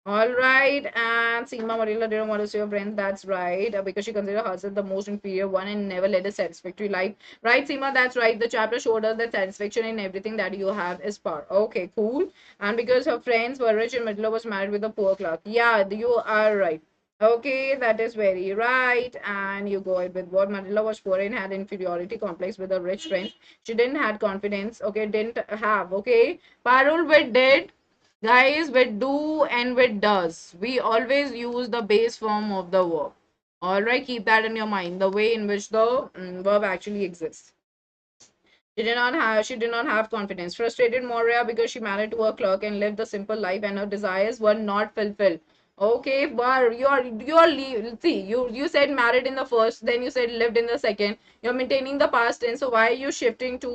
All right, and Seema Marilla didn't want to see her friends. That's right, because she considered herself the most inferior one and never led a satisfactory life. Right, Seema, that's right. The chapter showed us that satisfaction in everything that you have is power. Okay, cool. And because her friends were rich and Marilla was married with a poor clerk. Yeah, you are right. Okay, that is very right. And you go ahead with what Marilla was poor and had inferiority complex with her rich friends. She didn't had confidence. Okay, didn't have. Okay, Parul with did. Guys, with do and with does, we always use the base form of the verb. All right, keep that in your mind. The way in which the verb actually exists. She did not have confidence. Frustrated Moria because she married to a clerk and lived a simple life and her desires were not fulfilled. Okay, but see, you said married in the first, then you said lived in the second. You're maintaining the past tense, so why are you shifting to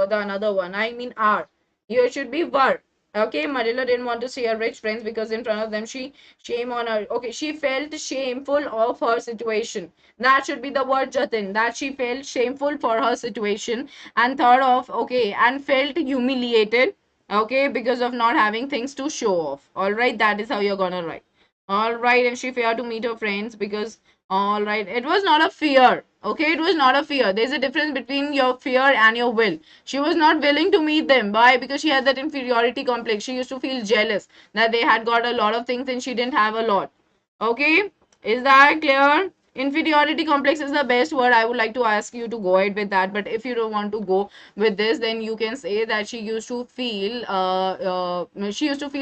the another one? I mean are. You should be were. Okay, Marilla didn't want to see her rich friends because in front of them she shame on her. Okay, she felt shameful of her situation. That should be the word, Jatin. That she felt shameful for her situation and thought of, okay, and felt humiliated, okay, because of not having things to show off. All right, that is how you're gonna write. All right, and she feared to meet her friends because, all right, it was not a fear. Okay, it was not a fear. There's a difference between your fear and your will. She was not willing to meet them. Why? Because she had that inferiority complex. She used to feel jealous that they had got a lot of things and she didn't have a lot. Okay, is that clear? Inferiority complex is the best word. I would like to ask you to go ahead with that. But if you don't want to go with this, then you can say that she used to feel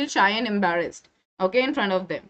shy and embarrassed. Okay, in front of them.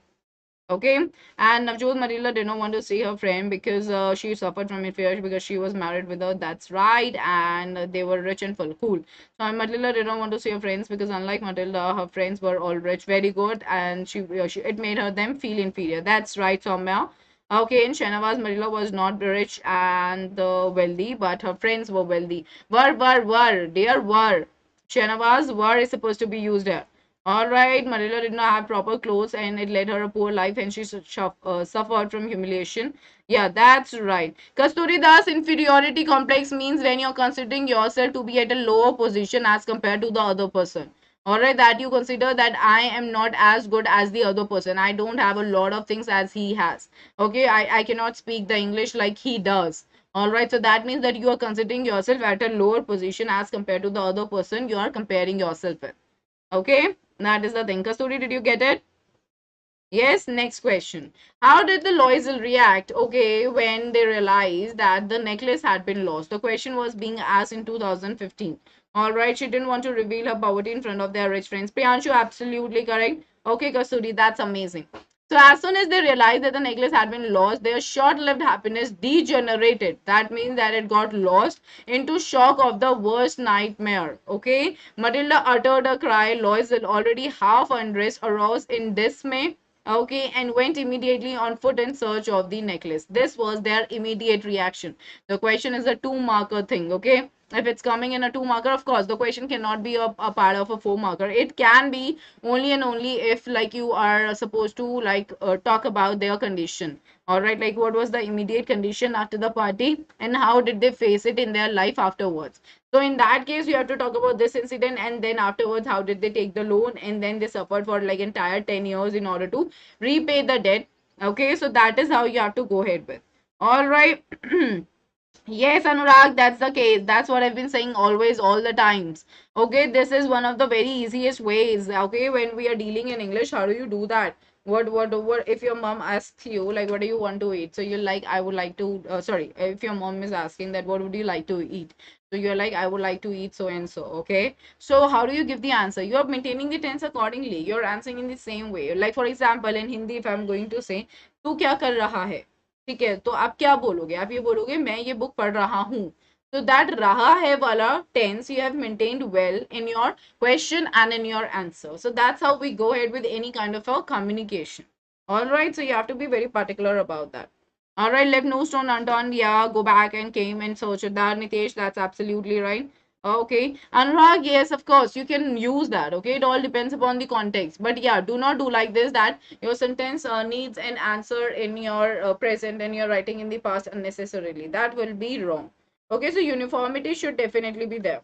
Okay, and Navjot Marilla did not want to see her friend because she suffered from inferiority because she was married with her. That's right, and they were rich and full. Cool. So Matilda did not want to see her friends because unlike Matilda, her friends were all rich, very good, and it made her them feel inferior. That's right, Soumya. Okay, in Shanavaz, Marilla was not rich and wealthy, but her friends were wealthy. Dear were. Shanavaz, were is supposed to be used here. All right, Marilla did not have proper clothes and it led her a poor life and she suffered from humiliation. Yeah, that's right. Kasturi Das inferiority complex means when you're considering yourself to be at a lower position as compared to the other person. All right, that you consider that I am not as good as the other person. I don't have a lot of things as he has. Okay, I cannot speak the English like he does. All right, so that means that you are considering yourself at a lower position as compared to the other person you are comparing yourself with. Okay, that is the thing. Kasturi, did you get it? Yes, next question. How did the Loisel react, okay, when they realized that the necklace had been lost? The question was being asked in 2015. All right, she didn't want to reveal her poverty in front of their rich friends. Priyanshu, absolutely correct. Okay, Kasuri, that's amazing. So as soon as they realized that the necklace had been lost, their short-lived happiness degenerated. That means that it got lost into shock of the worst nightmare. Okay, Matilda uttered a cry. Loisel, already half undressed, arose in dismay, okay, and went immediately on foot in search of the necklace. This was their immediate reaction. The question is a two marker thing, okay. If it's coming in a two marker, of course the question cannot be a part of a four marker. It can be only and only if like you are supposed to like talk about their condition. All right, like what was the immediate condition after the party and how did they face it in their life afterwards. So in that case, you have to talk about this incident, and then afterwards, how did they take the loan, and then they suffered for like entire 10 years in order to repay the debt. Okay, so that is how you have to go ahead with. All right. Yes, Anurag, that's the case. That's what I've been saying always, all the times. Okay, this is one of the very easiest ways. Okay, when we are dealing in English, how do you do that? What, if your mom asks you, like, what do you want to eat? So you're like, I would like to, sorry, if your mom is asking that, what would you like to eat? So you're like, I would like to eat so and so. Okay, so how do you give the answer? You're maintaining the tense accordingly. You're answering in the same way. Like, for example, in Hindi, if I'm going to say, तू क्या कर रहा है? ठीक है, तो आप क्या बोलोगे? आप ये बोलोगे मैं ये बुक पढ़ रहा हूँ. So that raha hai wala tense you have maintained well in your question and in your answer. So that's how we go ahead with any kind of a communication. All right, so you have to be very particular about that. All right, left no stone unturned. Yeah, go back and came and searched that. Nitesh, that's absolutely right. Okay. Anurag, yes, of course, you can use that. Okay. It all depends upon the context. But yeah, do not do like this that your sentence needs an answer in your present and you're writing in the past unnecessarily. That will be wrong. Okay. So uniformity should definitely be there.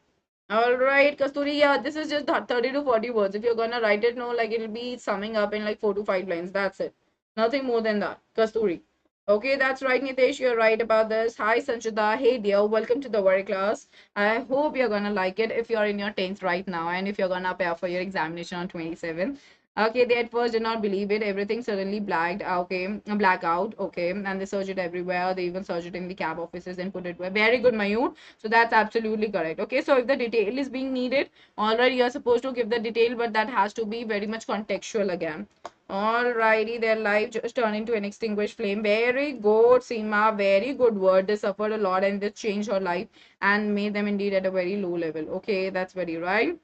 All right, Kasturi, yeah, this is just 30 to 40 words. If you're gonna write it, no, like it'll be summing up in like 4 to 5 lines. That's it. Nothing more than that. Kasturi. Okay, that's right, Nitesh. You're right about this. Hi, Sanchita. Hey, dear. Welcome to the worry class. I hope you're gonna like it if you're in your 10th right now and if you're gonna prepare for your examination on 27th. Okay, they at first did not believe it. Everything suddenly blacked. Okay, blackout. Okay, and they searched it everywhere. They even searched it in the cab offices and put it very good, Mayur. So that's absolutely correct. Okay, so if the detail is being needed, already you're supposed to give the detail, but that has to be very much contextual again. Alrighty, their life just turned into an extinguished flame. Very good, Seema. Very good word. They suffered a lot and this changed her life and made them indeed at a very low level. Okay, that's very right.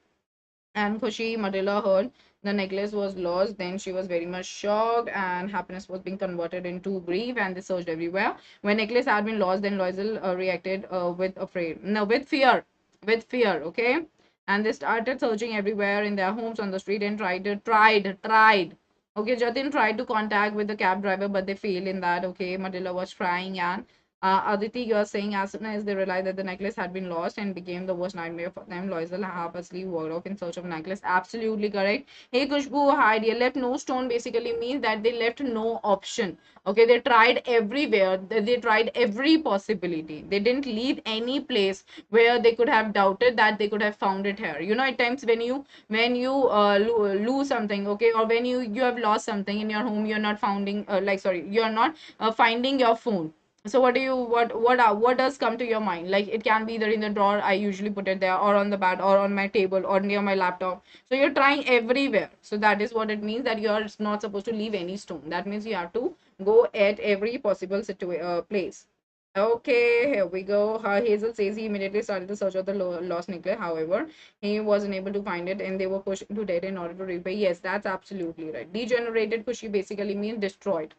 And Khushi Matilda heard the necklace was lost. Then she was very much shocked, and happiness was being converted into grief, and they searched everywhere. When necklace had been lost, then Loisel reacted with afraid, no, with fear. Okay, and they started searching everywhere in their homes, on the street, and tried. Okay, Jatin tried to contact with the cab driver, but they failed in that. Okay, Matilda was trying, and Aditi, you are saying as soon as they realized that the necklace had been lost and became the worst nightmare for them, Loisel half asleep walked off in search of necklace. Absolutely correct. Hey Kushbu, hi dear. Left no stone basically means that they left no option. Okay, they tried everywhere. They tried every possibility. They didn't leave any place where they could have doubted that they could have found it here. You know, at times when you lose something, okay, or when you have lost something in your home, you're not finding you're not finding your phone. So what do you what does come to your mind? Like it can be either in the drawer, I usually put it there, or on the bed, or on my table, or near my laptop. So you're trying everywhere. So that is what it means, that you're not supposed to leave any stone. That means you have to go at every possible place. Okay, here we go. Hazel says he immediately started the search of the lost necklace. However, he wasn't able to find it, and they were pushed to death in order to repay. Yes, that's absolutely right. Degenerated Kushi basically means destroyed.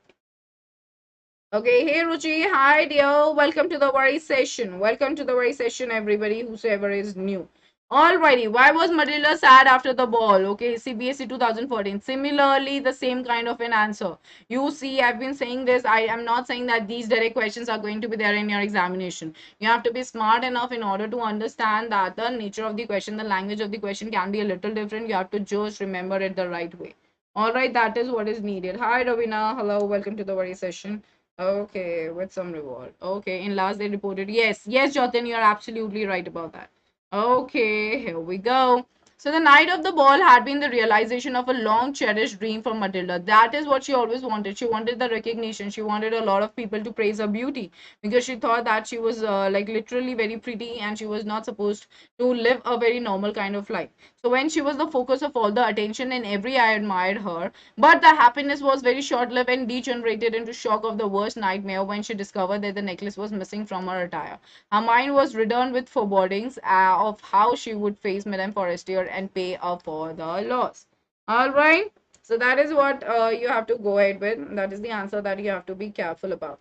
Okay, hey Ruchi, hi dear. Welcome to the worry session. Welcome to the worry session, everybody, whosoever is new. Alrighty, why was Matilda sad after the ball? Okay, CBSE 2014. Similarly, the same kind of an answer. You see, I've been saying this. I am not saying that these direct questions are going to be there in your examination. You have to be smart enough in order to understand that the nature of the question, the language of the question can be a little different. You have to just remember it the right way. Alright, that is what is needed. Hi, Ravina. Hello, welcome to the worry session. Okay, with some reward. Okay, in last they reported. Yes, yes, Jotin, you're absolutely right about that. Okay, here we go. So the night of the ball had been the realization of a long cherished dream for Matilda. That is what she always wanted. She wanted the recognition. She wanted a lot of people to praise her beauty because she thought that she was like literally very pretty and she was not supposed to live a very normal kind of life. So when she was the focus of all the attention and every eye admired her, but the happiness was very short-lived and degenerated into shock of the worst nightmare when she discovered that the necklace was missing from her attire. Her mind was ridden with forebodings of how she would face Madame Forrester and pay for the loss. All right. So that is what you have to go ahead with. That is the answer that you have to be careful about.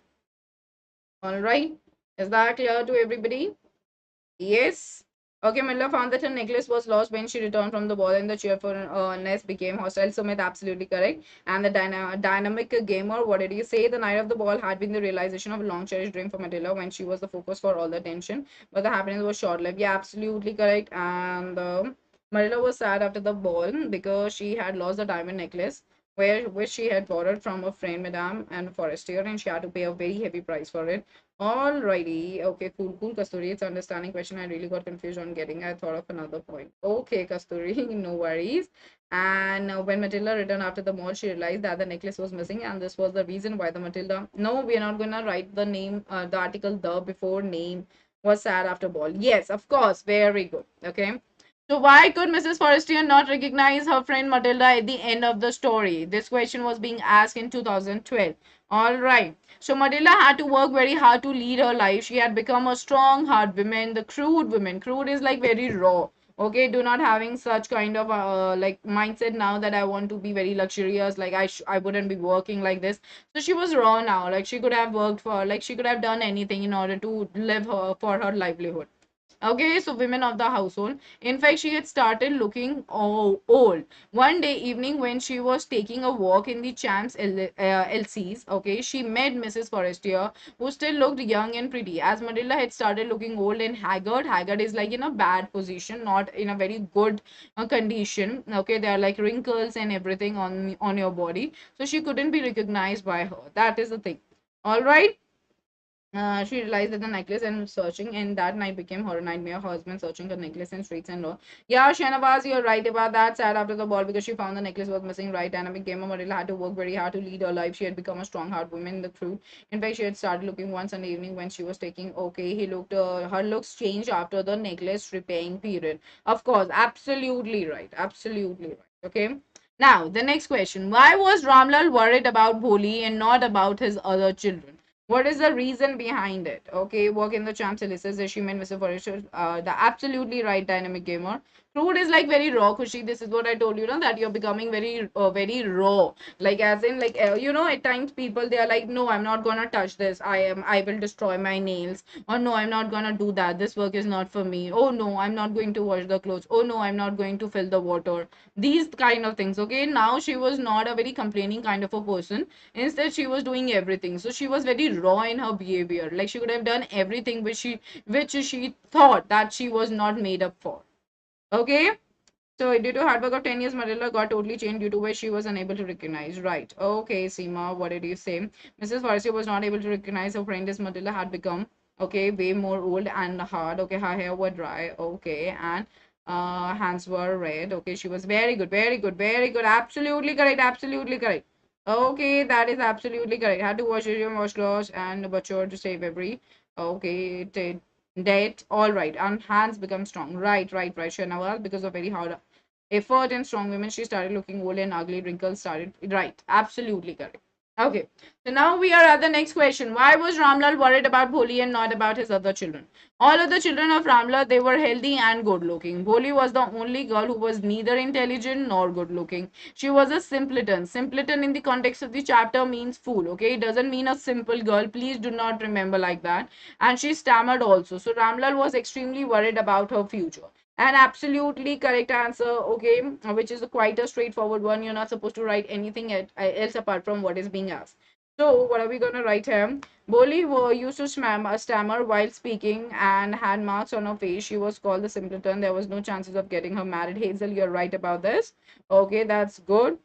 All right. Is that clear to everybody? Yes. Okay, Miller found that her necklace was lost when she returned from the ball and the cheerfulness became hostile. Sumit, absolutely correct. And the dynamic gamer, what did you say? The night of the ball had been the realization of a long cherished dream for Matilda when she was the focus for all the attention. But the happiness was short-lived. Yeah, absolutely correct. And Matilda was sad after the ball because she had lost the diamond necklace which she had borrowed from a friend, Madame and Forrester, and she had to pay a very heavy price for it. Alrighty. Okay, cool, cool, Kasturi. It's understanding question. I really got confused on getting. I thought of another point. Okay, Kasturi, no worries. And when Matilda returned after the mall, she realized that the necklace was missing, and this was the reason why the Matilda. No, we are not gonna write the name, the article the before name was sad after ball. Yes, of course. Very good. Okay. So why could Mrs. Forrester not recognize her friend Matilda at the end of the story? This question was being asked in 2012. All right. So Matilda had to work very hard to lead her life. She had become a strong, hard woman, the crude woman. Crude is like very raw. Okay, do not having such kind of like mindset now that I want to be very luxurious. Like I wouldn't be working like this. So she was raw now. Like she could have worked for, like she could have done anything in order to live her for her livelihood. Okay, so women of the household. In fact, she had started looking old. One day evening, when she was taking a walk in the Champs LCs, okay, she met Mrs. Forrester, who still looked young and pretty. As Matilda had started looking old and haggard, haggard is like in a bad position, not in a very good condition. Okay, there are like wrinkles and everything on your body, so she couldn't be recognized by her. That is the thing. All right. She realized that the necklace and searching, and that night became her nightmare. Her husband searching the necklace in streets and all. Yeah, Shanavaz, you're right about that. Sad after the ball because she found the necklace was missing. Right, and became a Marilla had to work very hard to lead her life. She had become a strong, hard woman in the truth. In fact, she had started looking once in the evening when she was taking. Okay, he looked. Her looks changed after the necklace repaying period. Of course, absolutely right. Absolutely right. Okay. Now, the next question. Why was Ramlal worried about Bholi and not about his other children? What is the reason behind it? Okay, work in the champs Elisa says she meant Mr. Forrester, the absolutely right dynamic gamer. Crude is like very raw, Kushi. This is what I told you, know, that you're becoming very raw. Like as in, like you know, at times people they are like, no, I'm not gonna touch this. I will destroy my nails. Or no, I'm not gonna do that. This work is not for me. Oh no, I'm not going to wash the clothes. Oh no, I'm not going to fill the water. These kind of things. Okay, now she was not a very complaining kind of a person. Instead, she was doing everything. So she was very raw in her behavior. Like she could have done everything which she thought that she was not made up for. Okay. So due to hard work of 10 years, Marilla got totally changed due to where she was unable to recognize. Right. Okay, Seema, what did you say? Mrs. Forrester was not able to recognize her friend as Marilla had become, okay, way more old and hard. Okay, her hair was dry. Okay, and hands were red. Okay, she was very good, very good, very good. Absolutely correct, absolutely correct. Okay, that is absolutely correct. Had to wash your wash clothes and butcher to save every. Okay, date. All right, and hands become strong. Right, right, right. Shanawal, because of very hard effort and strong women, she started looking old and ugly. Wrinkles started. Right, absolutely correct. Okay, so now we are at the next question. Why was Ramlal worried about Bholi and not about his other children? All of the children of Ramlal, they were healthy and good looking. Bholi was the only girl who was neither intelligent nor good looking. She was a simpleton. Simpleton in the context of the chapter means fool. Okay, it doesn't mean a simple girl. Please do not remember like that. And she stammered also. So Ramlal was extremely worried about her future. An absolutely correct answer, okay, which is quite a straightforward one. You're not supposed to write anything else apart from what is being asked. So, what are we going to write here? Boli used to stammer while speaking and had marks on her face. She was called the simpleton. There was no chances of getting her married. Hazel, you're right about this. Okay, that's good.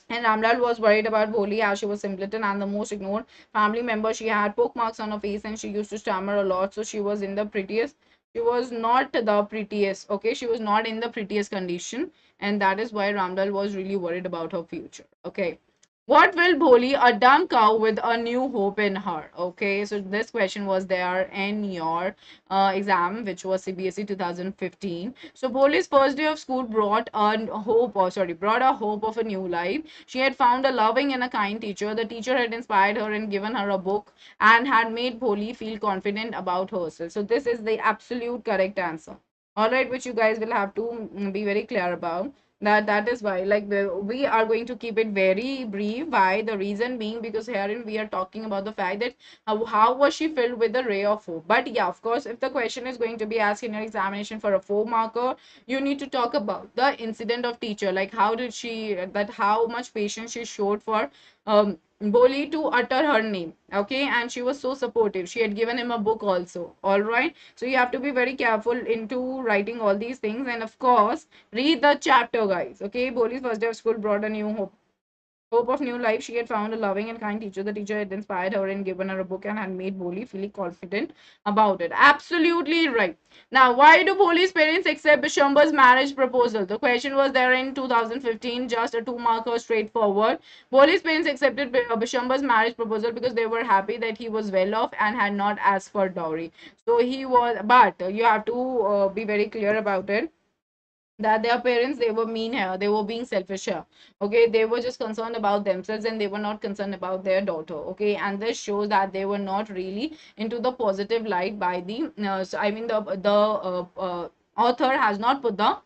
And Ramlal was worried about Bholi as she was simpleton and the most ignored family member. She had poke marks on her face and she used to stammer a lot. So she was in the prettiest. She was not the prettiest. Okay, she was not in the prettiest condition, and that is why Ramlal was really worried about her future. Okay. What will Bholi, a dumb cow with a new hope in her? Okay, so this question was there in your exam, which was CBSE 2015. So Bholi's first day of school brought a hope, or sorry, brought a hope of a new life. She had found a loving and a kind teacher. The teacher had inspired her and given her a book and had made Bholi feel confident about herself. So this is the absolute correct answer. All right, which you guys will have to be very clear about. That is why, like, we are going to keep it very brief. Why? The reason being because herein we are talking about the fact that how was she filled with the ray of hope. But yeah, of course, if the question is going to be asked in your examination for a 4 marker, you need to talk about the incident of teacher, like how did she, that how much patience she showed for Boli to utter her name. Okay, and she was so supportive. She had given him a book also. All right, so you have to be very careful into writing all these things, and of course read the chapter, guys. Okay, Boli's first day of school brought a new hope of new life. She had found a loving and kind teacher. The teacher had inspired her and given her a book and had made Boli feel confident about it. Absolutely right. Now, why do Boli's parents accept Bishamba's marriage proposal? The question was there in 2015, just a 2 marker, straightforward. Boli's parents accepted Bishamba's marriage proposal because they were happy that he was well off and had not asked for dowry. So he was, but you have to be very clear about it, that their parents, they were mean here, they were being selfish here. Okay, they were just concerned about themselves and they were not concerned about their daughter. Okay, and this shows that they were not really into the positive light by the so I mean the author has not put the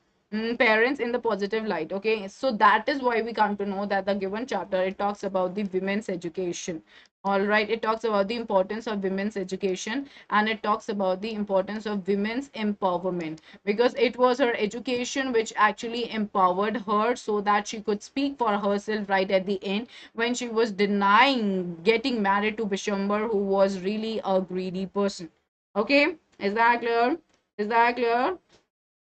parents in the positive light. Okay, so that is why we come to know that the given chapter, it talks about the women's education. All right, it talks about the importance of women's education, and it talks about the importance of women's empowerment, because it was her education which actually empowered her so that she could speak for herself right at the end, when she was denying getting married to Bishambar, who was really a greedy person. Okay, is that clear? Is that clear?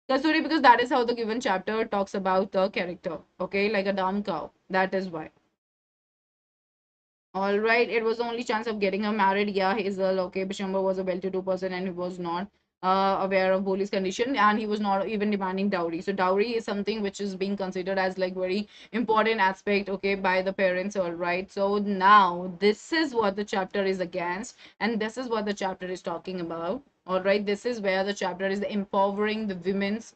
Kasuri, because that is how the given chapter talks about the character. Okay, like a dumb cow. That is why. All right, it was the only chance of getting her married. Yeah, Hazel. Okay, Bishambar was a well-to-do person and he was not aware of Boli's condition, and he was not even demanding dowry. So dowry is something which is being considered as like very important aspect, okay, by the parents. All right. So now this is what the chapter is against, and this is what the chapter is talking about. All right, this is where the chapter is empowering the women's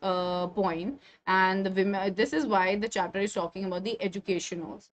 point, and the women. This is why the chapter is talking about the education also.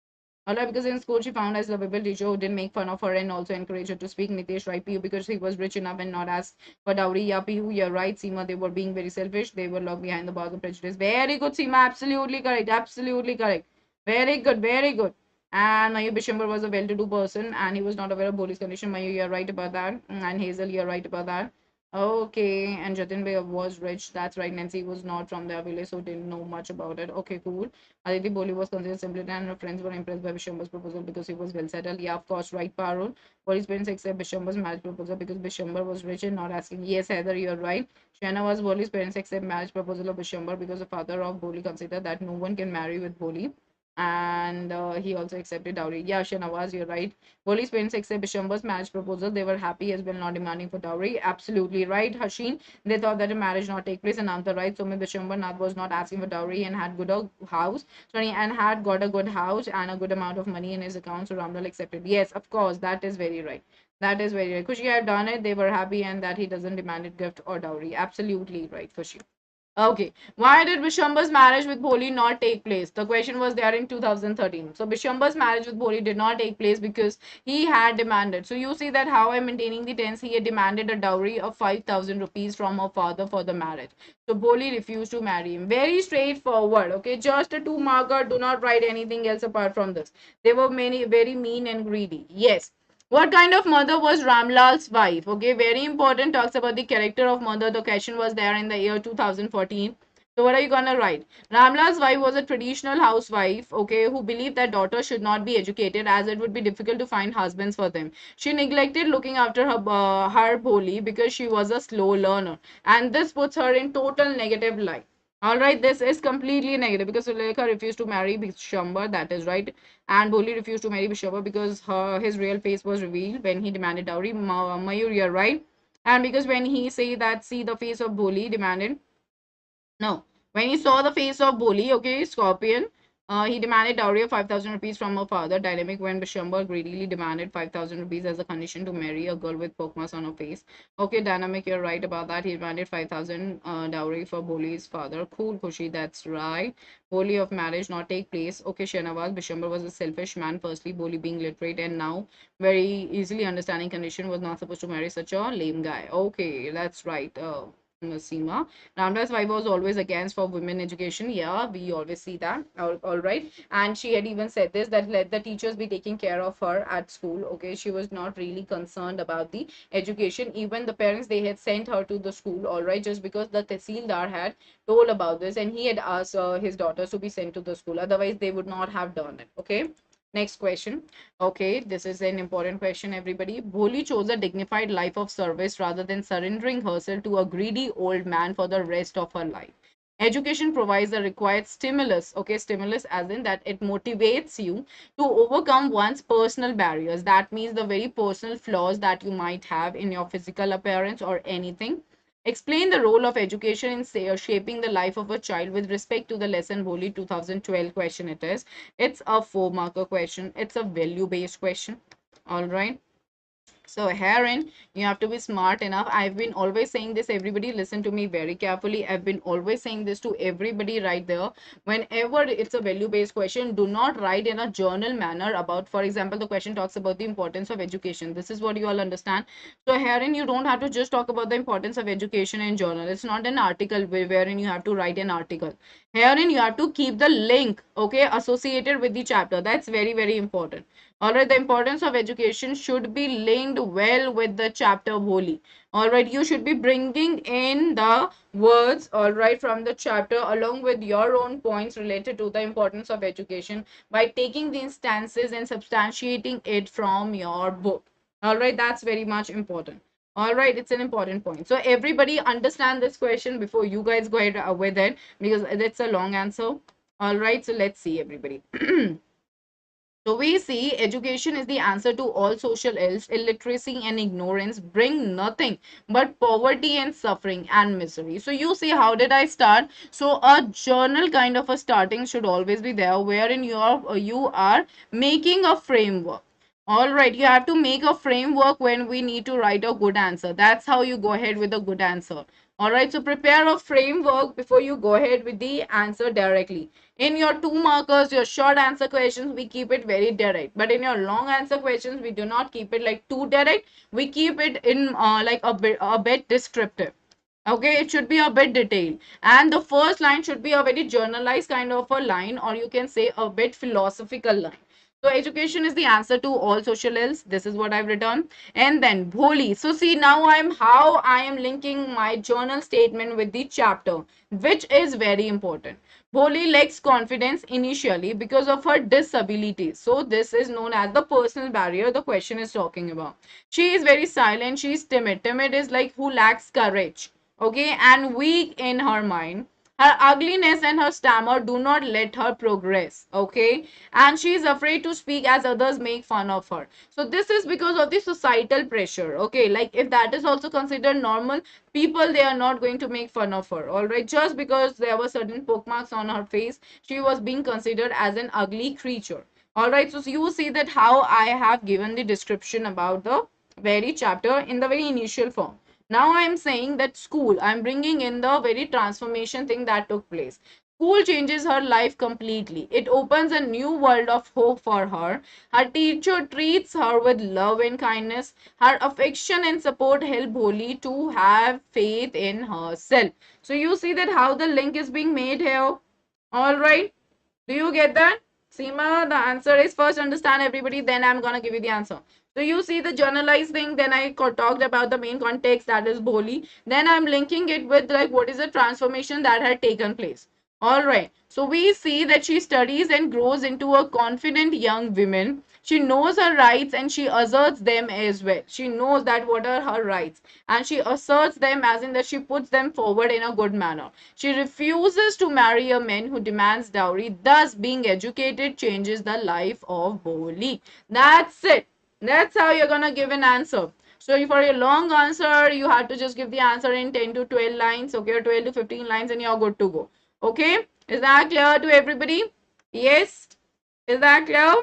Alright, because in school she found as lovable teacher who didn't make fun of her and also encouraged her to speak. Nitesh, right? PU, because he was rich enough and not asked for dowry. Yeah, PU, you're right. Seema, they were being very selfish. They were locked behind the bars of prejudice. Very good, Seema. Absolutely correct. Absolutely correct. Very good. Very good. And Mayu Bishambar was a well-to-do person and he was not aware of Boli's condition. Mayu, you're right about that. And Hazel, you're right about that. Okay, and Jatin Bhai was rich. That's right. Nancy was not from their village, so didn't know much about it. Okay, cool. Aditi Boli was considered simpleton and her friends were impressed by Bishambar's proposal because he was well settled. Yeah, of course, right, Parul. Boli's parents accept Bishambar's marriage proposal because Bishambar was rich and not asking. Yes, Heather, you're right. Shana was Boli's parents accept marriage proposal of Bishambar because the father of Boli considered that no one can marry with Boli. And he also accepted dowry. Yeah, Shanawaz, you're right. Boli's parents accept Bishambar's marriage proposal. They were happy as well, not demanding for dowry. Absolutely right, Hashin. They thought that a marriage not take place, and Anta right. So Bishambar Nath was not asking for dowry and had good a house. Sorry, and had got a good house and a good amount of money in his account. So Ramlal accepted. Yes, of course, that is very right. That is very right. Kushi had done it. They were happy, and that he doesn't demand it gift or dowry. Absolutely right, Kushi. Okay. Why did Bishambar's marriage with Bholi not take place? The question was there in 2013. So Bishambar's marriage with Bholi did not take place because he had demanded. So you see that how I'm maintaining the tense. He had demanded a dowry of 5,000 rupees from her father for the marriage. So Bholi refused to marry him. Very straightforward. Okay. Just a 2 marker. Do not write anything else apart from this. They were many very mean and greedy. Yes. What kind of mother was Ramlal's wife? Okay, very important. Talks about the character of mother. The question was there in the year 2014. So what are you gonna write? Ramlal's wife was a traditional housewife, okay, who believed that daughters should not be educated as it would be difficult to find husbands for them. She neglected looking after her Bholi because she was a slow learner, and this puts her in total negative light. All right, this is completely negative because Sulekha refused to marry Bishambar, that is right. And Bholi refused to marry Bishambar because his real face was revealed when he demanded dowry. Mayur, you're right. And because when he say that, see the face of Bholi demanded, no. When he saw the face of Bholi, okay, Scorpion, he demanded dowry of 5,000 rupees from her father. Dynamic when Shambhala greedily demanded 5,000 rupees as a condition to marry a girl with poke marks on her face. Okay, Dynamic, you're right about that. He demanded 5,000 dowry for Bholi's father. Cool, Khushi, that's right. Bholi of marriage not take place. Okay, Shanawaz, Bishambhar was a selfish man. Firstly, Bholi being literate and now very easily understanding condition was not supposed to marry such a lame guy. Okay, that's right. Seema. Ramda's wife was always against for women education. Yeah, we always see that. All right. And she had even said this, that let the teachers be taking care of her at school. Okay. She was not really concerned about the education. Even the parents, they had sent her to the school. All right. Just because the Tehsildar had told about this and he had asked his daughters to be sent to the school. Otherwise, they would not have done it. Okay. Next question. Okay, this is an important question, everybody. Bholi chose a dignified life of service rather than surrendering herself to a greedy old man for the rest of her life. Education provides the required stimulus. Okay, stimulus as in that it motivates you to overcome one's personal barriers. That means the very personal flaws that you might have in your physical appearance or anything. Explain the role of education in shaping the life of a child with respect to the lesson Bholi 2012 question it is. It's a 4-marker question. It's a value-based question. All right. So herein, you have to be smart enough. I've been always saying this. Everybody listen to me very carefully. I've been always saying this to everybody right there. Whenever it's a value-based question, do not write in a journal manner about, for example, the question talks about the importance of education. This is what you all understand. So herein, you don't have to just talk about the importance of education in journal. It's not an article wherein you have to write an article. Herein, you have to keep the link, okay, associated with the chapter. That's very, very important. Alright, the importance of education should be linked well with the chapter Bholi. Alright, you should be bringing in the words, alright, from the chapter along with your own points related to the importance of education by taking the instances and substantiating it from your book. Alright, that's very much important. Alright, it's an important point. So everybody understand this question before you guys go ahead with it because it's a long answer. Alright, so let's see everybody. So we see education is the answer to all social ills. Illiteracy and ignorance bring nothing but poverty and suffering and misery. So you see, how did I start? So a journal kind of a starting should always be there wherein you are making a framework. All right, you have to make a framework when we need to write a good answer. That's how you go ahead with a good answer. All right, so prepare a framework before you go ahead with the answer directly. In your 2 markers, your short answer questions, we keep it very direct. But in your long answer questions, we do not keep it like too direct. We keep it in like a bit descriptive. Okay, it should be a bit detailed. And the first line should be a very journalized kind of a line, or you can say a bit philosophical line. So education is the answer to all social ills. This is what I've written. And then Bholi. So see, now I am linking my journal statement with the chapter, which is very important. Bholi lacks confidence initially because of her disabilities. So this is known as the personal barrier the question is talking about. She is very silent. She is timid. Timid is like who lacks courage. Okay, and weak in her mind. Her ugliness and her stammer do not let her progress. Okay, and she is afraid to speak as others make fun of her. So this is because of the societal pressure. Okay, like if that is also considered normal, people they are not going to make fun of her. All right, just because there were certain poke marks on her face, she was being considered as an ugly creature. All right, so you see that how I have given the description about the very chapter in the very initial form. Now I'm saying that school, I'm bringing in the very transformation thing that took place. School changes her life completely. It opens a new world of hope for her. Her teacher treats her with love and kindness. Her affection and support help Bholi to have faith in herself. So you see that how the link is being made here. All right. Do you get that? Seema, the answer is first understand everybody, then I'm gonna give you the answer. So you see the journalized thing, then I talked about the main context that is Bholi. Then I'm linking it with like what is the transformation that had taken place. Alright, so we see that she studies and grows into a confident young woman. She knows her rights and she asserts them as well. She knows that what are her rights and she asserts them as in that she puts them forward in a good manner. She refuses to marry a man who demands dowry. Thus, being educated changes the life of Bholi. That's it. That's how you're gonna give an answer. So for your long answer, you have to just give the answer in 10 to 12 lines, okay, or 12 to 15 lines, and you're good to go. Okay, is that clear to everybody? Yes, is that clear?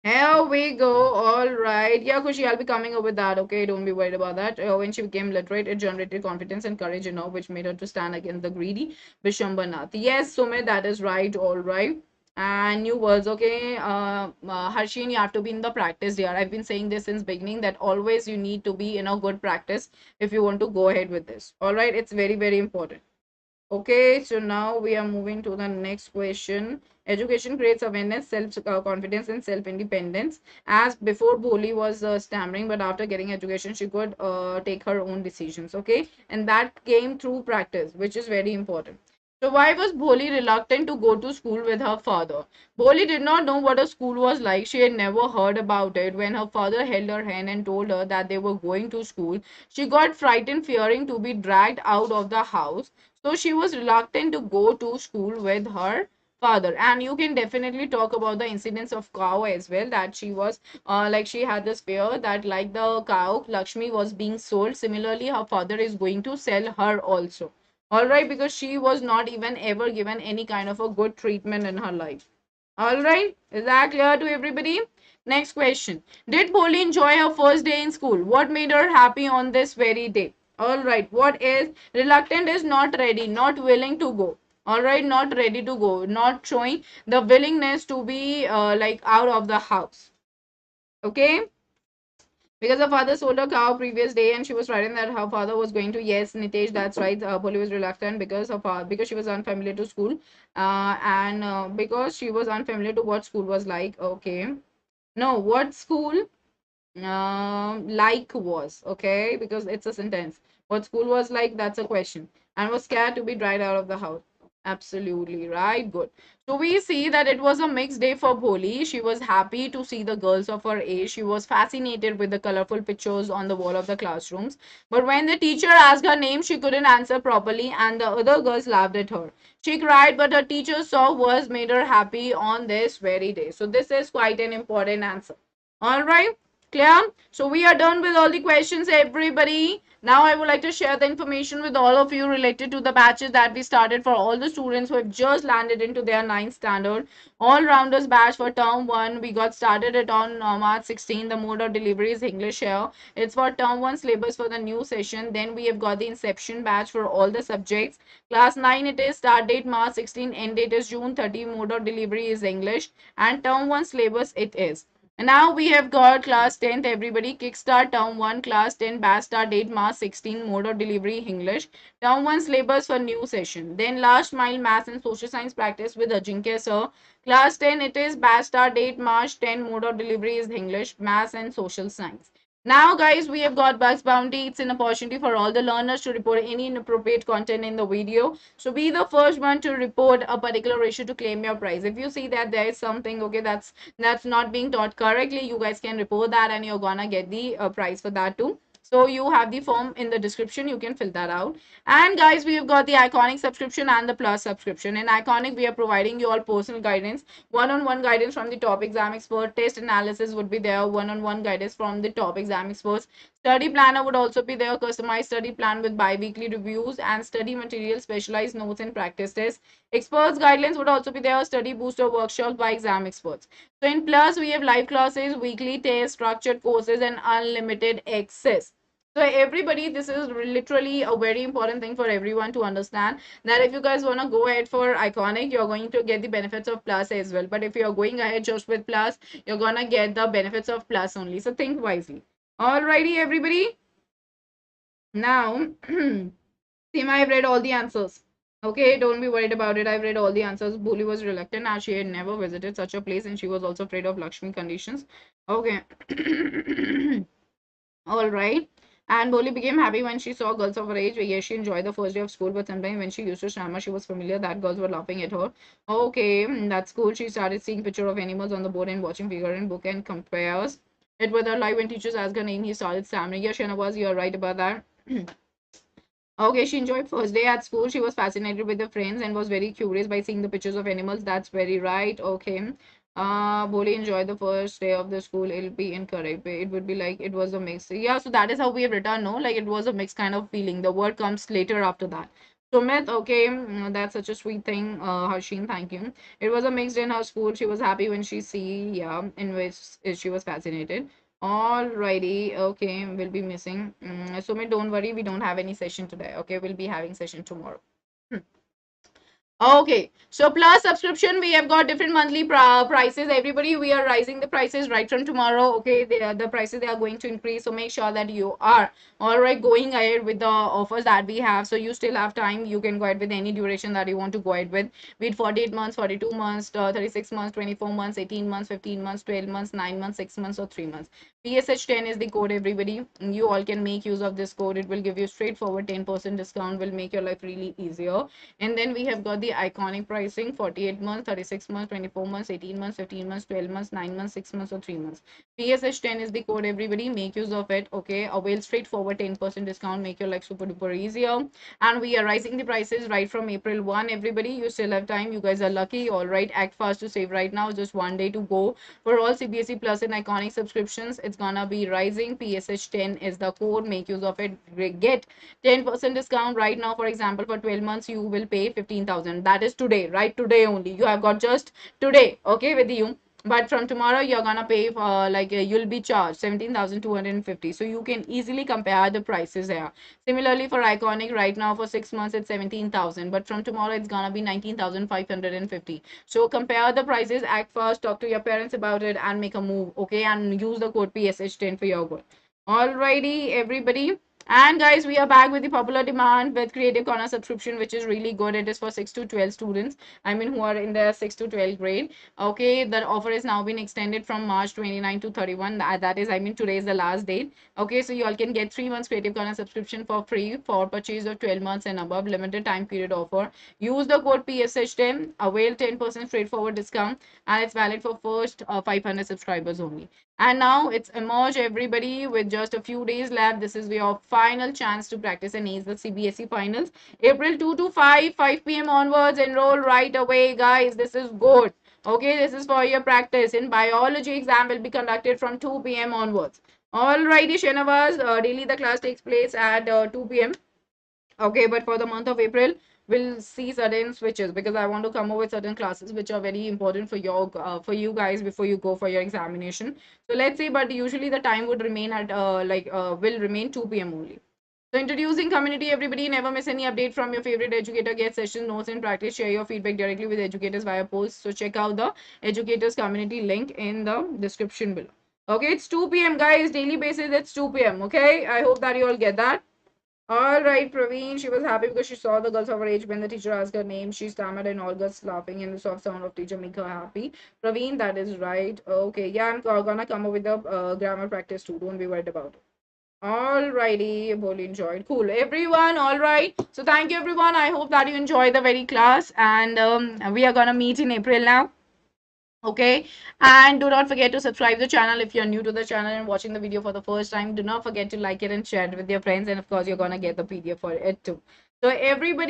Here we go. All right. Yeah, Kushi, I'll be coming up with that. Okay, don't be worried about that. When she became literate, it generated confidence and courage, which made her to stand against the greedy Vishwambanath. Yes, Sumit, that is right. All right. And new words. Okay, Harshin, you have to be in the practice here. I've been saying this since beginning that always you need to be in a good practice if you want to go ahead with this. All right, it's very, very important. Okay, so now we are moving to the next question. Education creates awareness, self-confidence, and self-independence. As before, Bholi was stammering, but after getting education, she could take her own decisions. Okay, and that came through practice, which is very important. So why was Bholi reluctant to go to school with her father? Bholi did not know what a school was like. She had never heard about it. When her father held her hand and told her that they were going to school, she got frightened, fearing to be dragged out of the house. So she was reluctant to go to school with her father. And you can definitely talk about the incidents of cow as well, that she was like she had this fear that like the cow Lakshmi was being sold, similarly her father is going to sell her also. All right, because she was not even ever given any kind of a good treatment in her life. All right, is that clear to everybody? Next question. Did Polly enjoy her first day in school? What made her happy on this very day? All right, what is reluctant is not ready, not willing to go. All right, not ready to go, not showing the willingness to be like out of the house. Okay, because her father sold a cow previous day and she was frightened that her father was going to. Yes, Nitesh, that's right. Polly was reluctant because her father, because she was unfamiliar to school, and because she was unfamiliar to what school was like. Okay, no, what school like was, okay, because it's a sentence. What school was like, that's a question. And was scared to be dragged out of the house. Absolutely right, good. So we see that it was a mixed day for Bholi. She was happy to see the girls of her age. She was fascinated with the colorful pictures on the wall of the classrooms. But when the teacher asked her name, she couldn't answer properly and the other girls laughed at her. She cried, but her teacher saw was made her happy on this very day. So this is quite an important answer. All right. Clear? So we are done with all the questions, everybody. Now I would like to share the information with all of you related to the batches that we started for all the students who have just landed into their 9th standard. All-rounders batch for term 1. We got started it on March 16. The mode of delivery is English here. It's for term 1 syllabus for the new session. Then we have got the inception batch for all the subjects. Class 9 it is, start date March 16, end date is June 30. Mode of delivery is English. And term 1 syllabus it is. And now we have got class 10th, everybody. Kickstart term 1, class 10, batch start date March 16, mode of delivery English. Term 1 syllabus for new session. Then last mile maths and social science practice with Ajinkya sir. Class 10, it is batch start date March 10, mode of delivery is English, maths and social science. Now, guys, we have got Bugs Bounty. It's an opportunity for all the learners to report any inappropriate content in the video. So be the first one to report a particular ratio to claim your prize. If you see that there is something, okay, that's not being taught correctly, you guys can report that and you're gonna get the prize for that too. So you have the form in the description, you can fill that out. And guys, we have got the Iconic subscription and the Plus subscription. In Iconic, we are providing you all personal guidance, one-on-one guidance from the top exam expert, test analysis would be there, one-on-one guidance from the top exam experts. Study planner would also be there, customized study plan with bi-weekly reviews and study material, specialized notes and practice tests. Experts guidelines would also be there, study booster workshops by exam experts. So in Plus, we have live classes, weekly tests, structured courses, and unlimited access. So everybody, this is literally a very important thing for everyone to understand, that if you guys want to go ahead for Iconic, you're going to get the benefits of Plus as well. But if you're going ahead just with Plus, you're going to get the benefits of Plus only. So think wisely. Alrighty, everybody. Now, Seema, I've read all the answers. Okay, don't be worried about it. I've read all the answers. Bholi was reluctant as she had never visited such a place and she was also afraid of Lakshmi conditions. Okay. All right. And Boli became happy when she saw girls of her age. Yes, she enjoyed the first day of school, but sometimes when she used to Shama, she was familiar that girls were laughing at her. Okay, that's cool. She started seeing picture of animals on the board and watching figure in book and compares it with her life. When teachers asked her name, he started stammering. Yeah, Shanawaz, you're right about that. Okay, she enjoyed first day at school. She was fascinated with her friends and was very curious by seeing the pictures of animals. That's very right. Okay. Bholi enjoyed the first day of the school. It'll be incorrect. It would be like it was a mix. Yeah, so that is how we have written, no? Like it was a mixed kind of feeling. The word comes later after that. Sumit, okay, that's such a sweet thing. Harsheen, thank you. It was a mixed in her school. She was happy when she see, yeah, in which she was fascinated. Alrighty, okay, we'll be missing. Sumit, don't worry, we don't have any session today. Okay, we'll be having session tomorrow. Okay, so plus subscription, we have got different monthly prices. Everybody, we are rising the prices right from tomorrow. Okay, the prices they are going to increase. So make sure that you are all right going ahead with the offers that we have. So you still have time. You can go ahead with any duration that you want to go ahead with. Be it 48 months, 42 months, 36 months, 24 months, 18 months, 15 months, 12 months, 9 months, 6 months, or 3 months. PSH10 is the code, everybody. You all can make use of this code. It will give you straightforward 10% discount. Will make your life really easier. And then we have got the iconic pricing 48 months, 36 months, 24 months, 18 months, 15 months, 12 months, 9 months, 6 months, or 3 months. PSH10 is the code, everybody. Make use of it. Okay, avail straightforward 10% discount. Make your life super duper easier. And we are rising the prices right from April 1. Everybody, you still have time. You guys are lucky. All right, act fast to save right now. Just one day to go. For all CBSE Plus and iconic subscriptions, it's gonna be rising. PSH10 is the code. Make use of it. Get 10% discount right now. For example, for 12 months you will pay 15,000. That is today, right? Today only. You have got just today, okay, with you. But from tomorrow you're gonna pay for you'll be charged 17,250. So you can easily compare the prices here. Similarly for iconic, right now for 6 months it's 17,000, but from tomorrow it's gonna be 19,550. So compare the prices, act fast, talk to your parents about it, and make a move, okay? And use the code PSH10 for your good. Alrighty, everybody. And guys, we are back with the popular demand with Creative Corner subscription, which is really good. It is for 6 to 12 students. I mean, who are in their 6 to 12 grade. Okay, the offer is now been extended from March 29 to 31. That is, I mean, today is the last date. Okay, so you all can get 3 months Creative Corner subscription for free for purchase of 12 months and above. Limited time period offer. Use the code PSH10. Avail 10% straightforward discount, and it's valid for first 500 subscribers only. And now it's emerge, everybody, with just a few days left. This is your final chance to practice and ace the CBSE finals. April 2 to 5 p.m. onwards. Enroll right away, guys. This is good. Okay, this is for your practice. In biology exam will be conducted from 2 p.m. onwards. Alrighty, Shenavas. Daily the class takes place at 2 p.m. Okay, but for the month of April, we'll see certain switches because I want to come up with certain classes which are very important for you guys before you go for your examination. So let's see, but usually the time would remain at will remain 2 p.m. only. So introducing community, everybody, never miss any update from your favorite educator. Get session notes and practice. Share your feedback directly with educators via posts. So check out the educators community link in the description below. Okay, it's 2 p.m. guys. Daily basis, it's 2 p.m. Okay, I hope that you all get that. All right, Praveen. She was happy because she saw the girls of her age when the teacher asked her name. She stammered and all girls laughing, and the soft sound of teacher make her happy. Praveen, that is right. Okay, yeah, I'm gonna come up with the grammar practice too. Don't be worried about it. All righty, Bholi enjoyed. Cool, everyone. All right. So thank you, everyone. I hope that you enjoyed the very class, and we are gonna meet in April now. Okay, and do not forget to subscribe the channel if you're new to the channel and watching the video for the first time. Do not forget to like it and share it with your friends, and of course you're gonna get the PDF for it too. So everybody